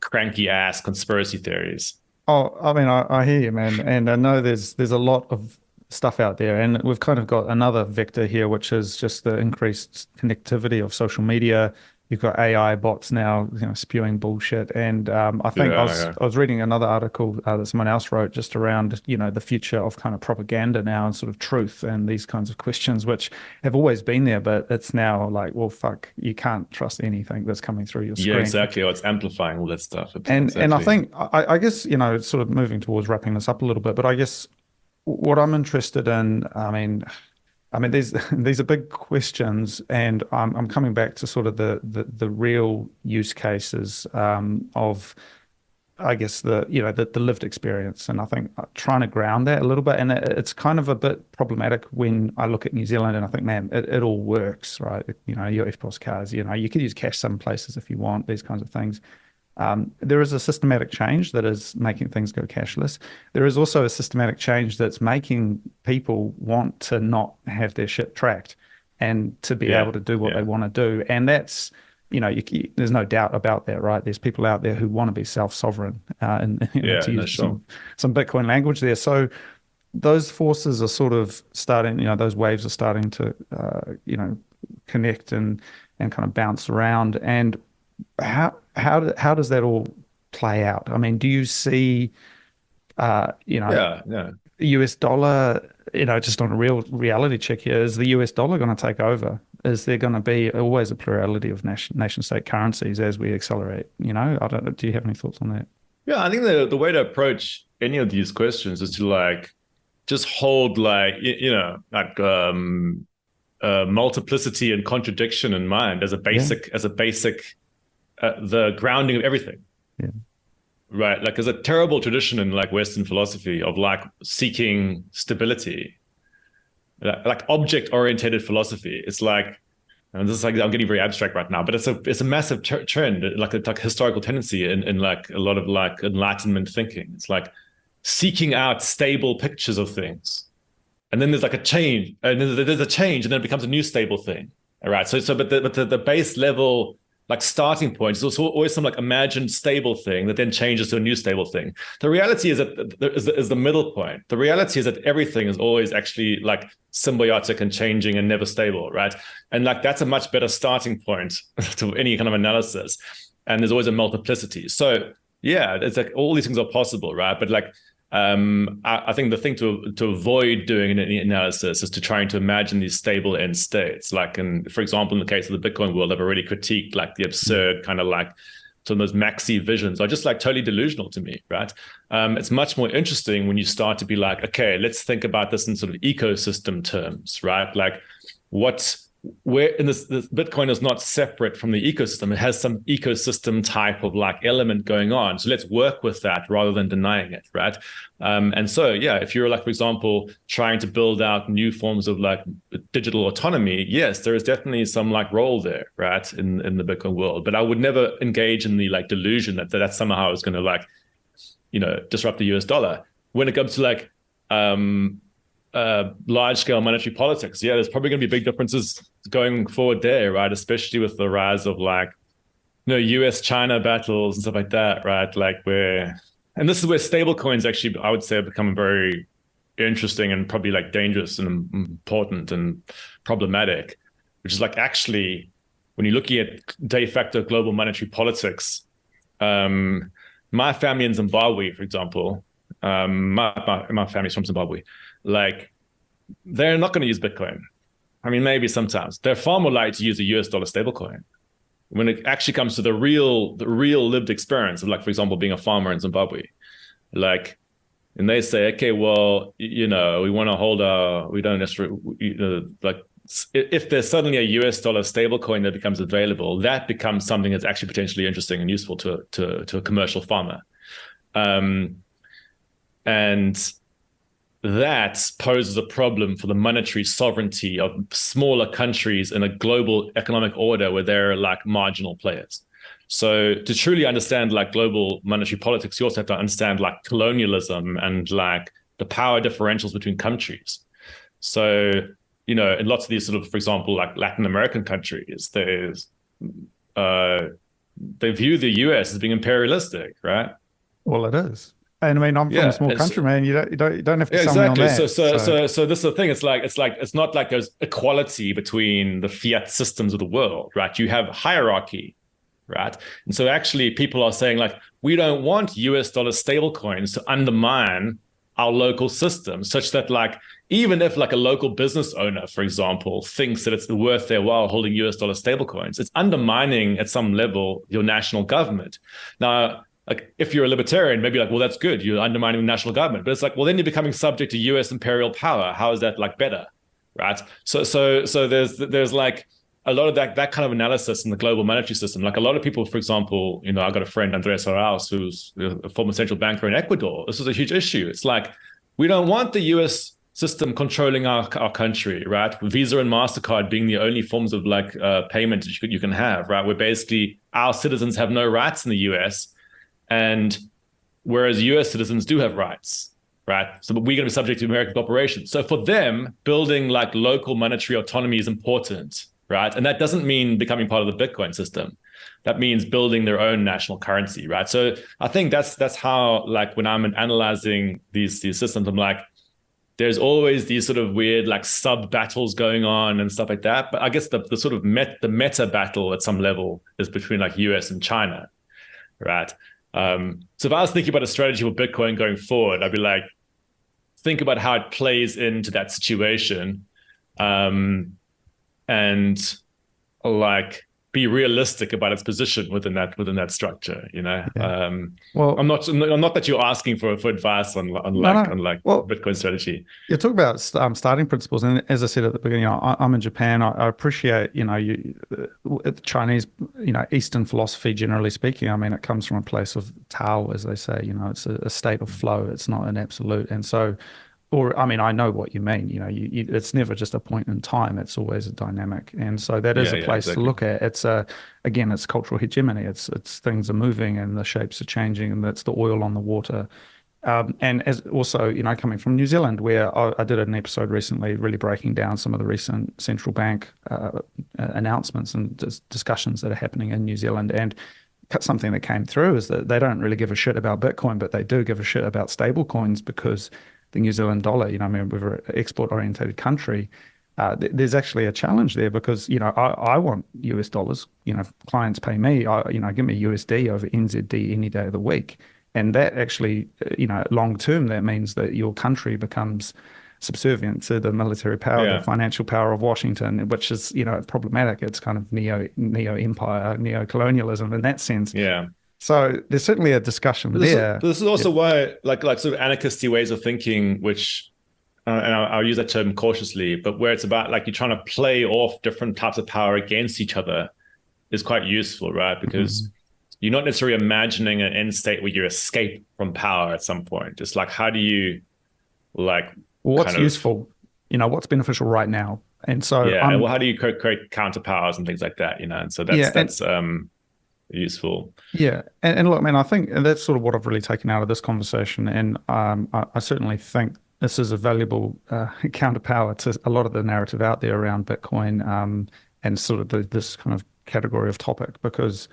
cranky ass conspiracy theories. Oh, I mean, I hear you, man. And I know there's a lot of stuff out there. And we've kind of got another vector here, which is just the increased connectivity of social media. You've got AI bots now, spewing bullshit. And I think I was reading another article that someone else wrote just around, the future of kind of propaganda now and sort of truth and these kinds of questions, which have always been there, but it's now like, well, fuck, you can't trust anything that's coming through your screen. Yeah, exactly. Or it's amplifying all that stuff. And I think, I guess, sort of moving towards wrapping this up a little bit, but I guess what I'm interested in, I mean, I mean, these are big questions, and I'm coming back to sort of the real use cases of, I guess, the lived experience, and I think trying to ground that a little bit, and it's kind of a bit problematic when I look at New Zealand and I think, man, it all works, right? Your EFTPOS cards, you could use cash some places if you want, these kinds of things. There is a systematic change that is making things go cashless. There is also a systematic change that's making people want to not have their shit tracked and to be able to do what they want to do. And that's, there's no doubt about that, right? There's people out there who want to be self-sovereign, and to use some Bitcoin language there. So those forces are sort of starting, those waves are starting to, connect and kind of bounce around. And how does that all play out? I mean, do you see, US dollar, just on a real reality check here, is the US dollar going to take over? Is there going to be always a plurality of nation state currencies as we accelerate? I don't know. Do you have any thoughts on that? Yeah, I think the way to approach any of these questions is to just hold multiplicity and contradiction in mind as a basic the grounding of everything. Yeah. Right. There's a terrible tradition in Western philosophy of seeking stability, object-oriented philosophy. It's and this is I'm getting very abstract right now, but it's a massive trend, a historical tendency in a lot of Enlightenment thinking. It's seeking out stable pictures of things, and then there's a change, and then there's a change, and then it becomes a new stable thing. All right. But the base level starting point is also always some imagined stable thing that then changes to a new stable thing. The reality is that is the middle point. The reality is that everything is always actually symbiotic and changing and never stable, right? And that's a much better starting point to any kind of analysis. And there's always a multiplicity. So yeah, it's all these things are possible, right? But I think the thing to avoid doing in any analysis is to trying to imagine these stable end states. For example, in the case of the Bitcoin world, I've already critiqued the absurd kind of some of those maxi visions are just totally delusional to me, right? It's much more interesting when you start to be okay, let's think about this in sort of ecosystem terms, right? Where in this Bitcoin is not separate from the ecosystem. It has some ecosystem type of element going on. So let's work with that rather than denying it, right? And so, yeah, if you're for example, trying to build out new forms of digital autonomy, yes, there is definitely some role there, right, in the Bitcoin world. But I would never engage in the delusion that somehow is going to disrupt the US dollar. When it comes to large-scale monetary politics, yeah, there's probably going to be big differences going forward there, right? Especially with the rise of US-China battles and stuff like that, right? And this is where stablecoins actually, I would say, become very interesting and probably dangerous and important and problematic, which is actually when you're looking at de facto global monetary politics. My family in Zimbabwe, for example, my family's from Zimbabwe. They're not going to use Bitcoin. I mean, maybe sometimes. They're far more likely to use a US dollar stablecoin. When it actually comes to the real lived experience of, for example, being a farmer in Zimbabwe, and they say, okay, well, we want to hold we don't necessarily, if there's suddenly a US dollar stablecoin that becomes available, that becomes something that's actually potentially interesting and useful to a commercial farmer. And that poses a problem for the monetary sovereignty of smaller countries in a global economic order where they're marginal players. So to truly understand global monetary politics, you also have to understand colonialism and the power differentials between countries. So, in lots of these sort of, for example, Latin American countries, they view the US as being imperialistic, right? Well, it is. And I mean, I'm from a small country, man. You don't have to sell me on that. So this is the thing. It's not like there's equality between the fiat systems of the world, right? You have hierarchy, right? And so actually, people are saying we don't want US dollar stablecoins to undermine our local system, such that even if a local business owner, for example, thinks that it's worth their while holding US dollar stablecoins, it's undermining at some level your national government. Now, if you're a libertarian, maybe well, that's good. You're undermining the national government. But it's well, then you're becoming subject to US imperial power. How is that better? right? So there's like a lot of that kind of analysis in the global monetary system. Like a lot of people, for example, I got a friend, Andres Arauz, who's a former central banker in Ecuador. This is a huge issue. It's like, we don't want the US system controlling our country, right? Visa and MasterCard being the only forms of like payment you can have, right? Where basically our citizens have no rights in the US, and whereas US citizens do have rights, right? So we're going to be subject to American corporations. So for them, building like local monetary autonomy is important, right? And that doesn't mean becoming part of the Bitcoin system. That means building their own national currency, right? So I think that's how, like, when I'm analyzing these systems, I'm like, there's always these sort of weird like sub battles going on and stuff like that. But I guess the sort of the meta battle at some level is between like US and China, right? So if I was thinking about a strategy for Bitcoin going forward, I'd be like, think about how it plays into that situation, and like be realistic about its position within that structure. Yeah. Well, I'm not that you're asking for advice on Well, Bitcoin strategy. you talk about starting principles, and as I said at the beginning, I'm in Japan. I appreciate Chinese Eastern philosophy, generally speaking. I mean, it comes from a place of Tao, as they say. It's a state of flow. It's not an absolute, and so. Or, I mean, I know what you mean. It's never just a point in time. It's always a dynamic, and so that is a place to look at. It's again, it's cultural hegemony. It's things are moving and the shapes are changing, and that's the oil on the water. And as also, coming from New Zealand, where I did an episode recently, really breaking down some of the recent central bank announcements and discussions that are happening in New Zealand, and something that came through is that they don't really give a shit about Bitcoin, but they do give a shit about stable coins, because the New Zealand dollar, I mean, we're an export-oriented country. There's actually a challenge there, because, I want US dollars. Clients pay me, give me USD over NZD any day of the week. And that actually, long term, that means that your country becomes subservient to the military power, the financial power of Washington, which is, problematic. It's kind of neo-empire, neo-colonialism in that sense. Yeah. So there's certainly a discussion there. This is also why, like sort of anarchisty ways of thinking, which, and I'll use that term cautiously, but where it's about like you're trying to play off different types of power against each other, is quite useful, right? Because you're not necessarily imagining an end state where you escape from power at some point. It's like, how do you what's useful, what's beneficial right now? And so how do you create counterpowers and things like that, and so that's useful. Yeah. And look, man, I think that's sort of what I've really taken out of this conversation. And I certainly think this is a valuable counterpower to a lot of the narrative out there around Bitcoin, and sort of this kind of category of topic, because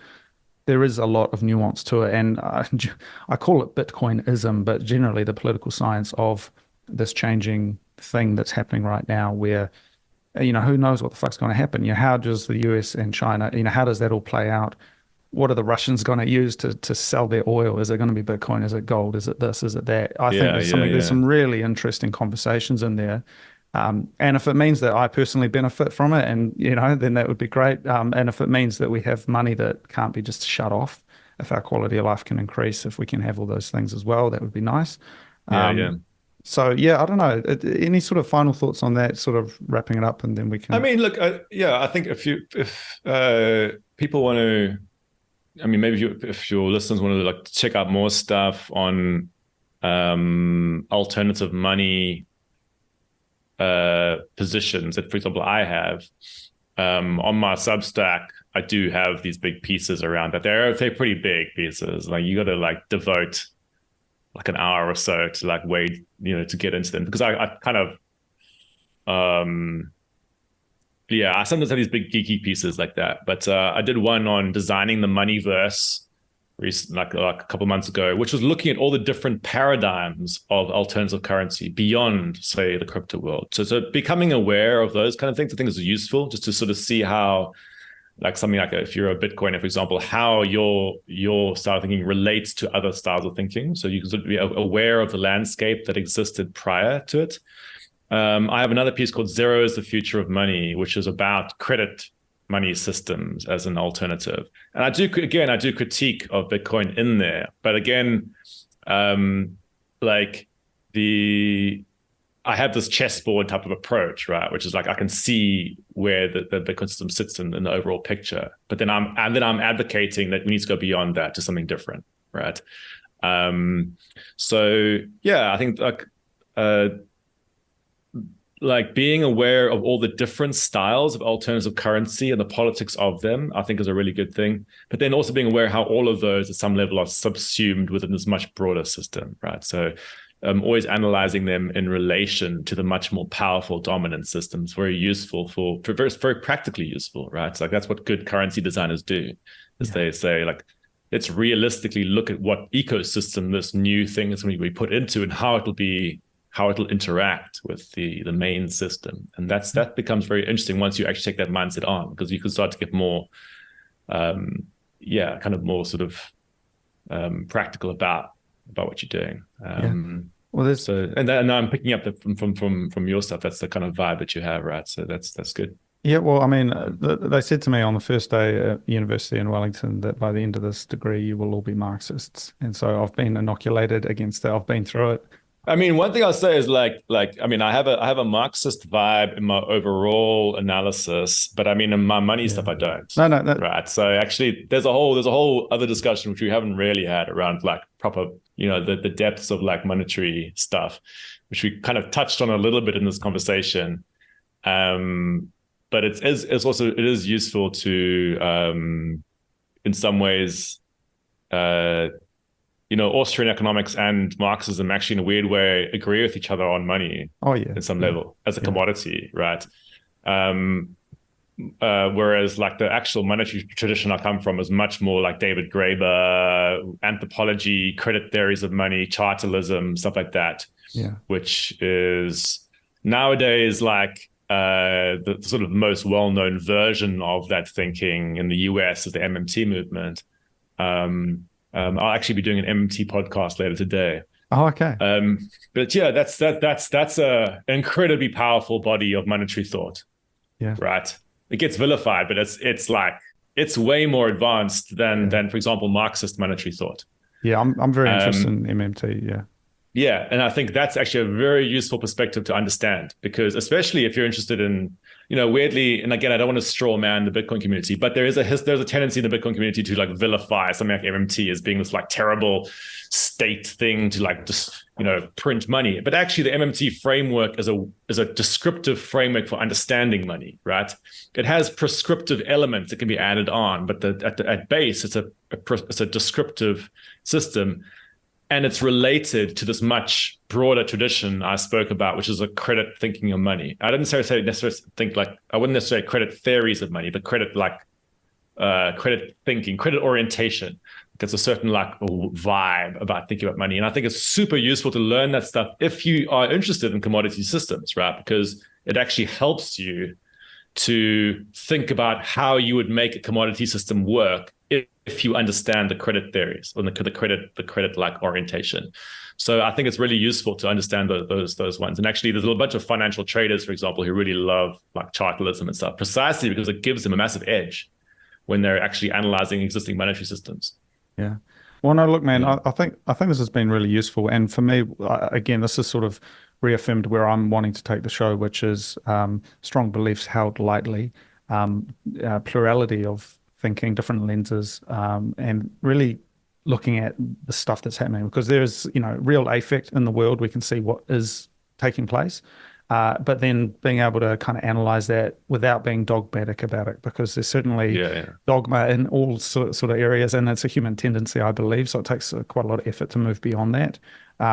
there is a lot of nuance to it. And I call it Bitcoinism, but generally the political science of this changing thing that's happening right now, where, who knows what the fuck's going to happen? How does the US and China, how does that all play out? What are the Russians going to use to sell their oil? Is it going to be Bitcoin? Is it gold? Is it this? Is it that? I think there's some really interesting conversations in there. And if it means that I personally benefit from it, and then that would be great. And if it means that we have money that can't be just shut off, if our quality of life can increase, if we can have all those things as well, that would be nice. So I don't know. Any sort of final thoughts on that? Sort of wrapping it up, and then we can. I mean, look, I think if people want to. I mean, maybe if your listeners want to like check out more stuff on alternative money positions that, for example, I have on my Substack, I do have these big pieces around that. They're pretty big pieces. Like you got to like devote like an hour or so to like wait, to get into them, because I kind of I sometimes have these big geeky pieces like that. But I did one on designing the moneyverse like a couple of months ago, which was looking at all the different paradigms of alternative currency beyond, say, the crypto world. So becoming aware of those kind of things, I think, is useful, just to sort of see how, like something like if you're a Bitcoiner, for example, how your style of thinking relates to other styles of thinking. So you can sort of be aware of the landscape that existed prior to it. I have another piece called Zero is the Future of Money, which is about credit money systems as an alternative. And I do critique of Bitcoin in there. But again, like the I have this chessboard type of approach, right? Which is like I can see where the Bitcoin system sits in the overall picture, but then I'm advocating that we need to go beyond that to something different, right? So yeah, I think like being aware of all the different styles of alternative currency and the politics of them, I think is a really good thing. But then also being aware how all of those at some level are subsumed within this much broader system, right? So always analyzing them in relation to the much more powerful dominant systems, very useful for very practically useful, right? So like that's what good currency designers do, is they say like, let's realistically look at what ecosystem this new thing is going to be put into and how it'll interact with the main system. And that becomes very interesting once you actually take that mindset on, because you can start to get more, kind of more sort of practical about what you're doing. Well, there's and I'm picking up from your stuff. That's the kind of vibe that you have, right? So that's good. Yeah, well, I mean, they said to me on the first day at university in Wellington that by the end of this degree, you will all be Marxists. And so I've been inoculated against it. I've been through it. I mean, one thing I'll say is like I mean, I have a Marxist vibe in my overall analysis, but I mean, in my money stuff, I don't. No. Right. So actually, there's a whole other discussion which we haven't really had around like proper, the depths of like monetary stuff, which we kind of touched on a little bit in this conversation. But it is useful to, in some ways, Austrian economics and Marxism actually in a weird way agree with each other on money. Oh yeah, at some level as a commodity, right? Whereas like the actual monetary tradition I come from is much more like David Graeber, anthropology, credit theories of money, chartalism, stuff like that. Yeah, which is nowadays like the sort of most well-known version of that thinking in the US is the MMT movement. I'll actually be doing an MMT podcast later today. Oh, okay. But yeah, that's a incredibly powerful body of monetary thought. Yeah. Right. It gets vilified, but it's way more advanced than for example, Marxist monetary thought. Yeah, I'm very interested in MMT. Yeah. Yeah, and I think that's actually a very useful perspective to understand, because especially if you're interested in, weirdly, and again, I don't want to straw man the Bitcoin community, but there's a tendency in the Bitcoin community to like vilify something like MMT as being this like terrible state thing to like just, print money. But actually the MMT framework is a descriptive framework for understanding money, right? It has prescriptive elements that can be added on, but at base, it's a descriptive system. And it's related to this much broader tradition I spoke about, which is a credit thinking of money. I didn't necessarily think like, I wouldn't necessarily credit theories of money, but credit credit thinking, credit orientation. There's a certain like vibe about thinking about money. And I think it's super useful to learn that stuff if you are interested in commodity systems, right? Because it actually helps you to think about how you would make a commodity system work if you understand the credit theories or the credit like orientation. So I think it's really useful to understand those ones. And actually there's a bunch of financial traders, for example, who really love like chartalism and stuff, precisely because it gives them a massive edge when they're actually analyzing existing monetary systems. Yeah. Well, no, look, man, I think this has been really useful. And for me, again, this is sort of reaffirmed where I'm wanting to take the show, which is strong beliefs held lightly, plurality of thinking, different lenses, and really looking at the stuff that's happening, because there's, real affect in the world. We can see what is taking place, but then being able to kind of analyze that without being dogmatic about it, because there's certainly dogma in all sort of areas, and it's a human tendency, I believe. So it takes quite a lot of effort to move beyond that.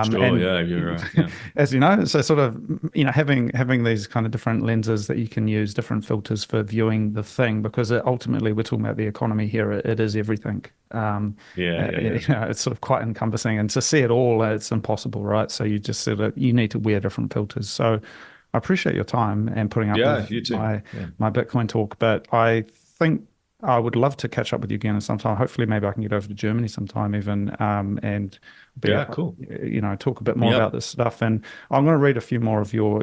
Sure, yeah, you're right. Yeah. As you know, so sort of, having these kind of different lenses that you can use, different filters for viewing the thing, because ultimately we're talking about the economy here. It is everything. It's sort of quite encompassing, and to see it all, it's impossible, right? So you just you need to wear different filters. So I appreciate your time and putting up with my Bitcoin talk, but I think I would love to catch up with you again sometime. Hopefully, maybe I can get over to Germany sometime even, and cool. Talk a bit more about this stuff. And I'm going to read a few more of your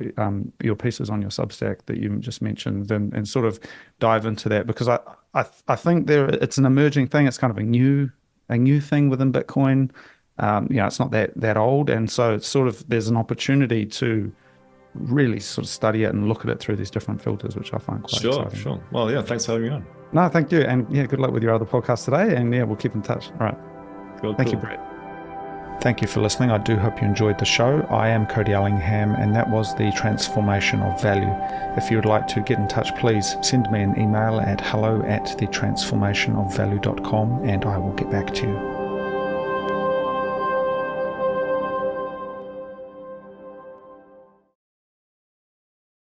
pieces on your Substack that you just mentioned, and sort of dive into that, because I think it's an emerging thing. It's kind of a new thing within Bitcoin. It's not that old, and so it's sort of, there's an opportunity to really sort of study it and look at it through these different filters, which I find quite exciting. Sure. Well, yeah, thanks for having me on. No, thank you. And yeah, good luck with your other podcast today. And yeah, we'll keep in touch. All right. Thank you, Brett. Thank you for listening. I do hope you enjoyed the show. I am Cody Allingham, and that was the transformation of value. If you would like to get in touch, please send me an email at hello@thetransformationofvalue.com, and I will get back to you.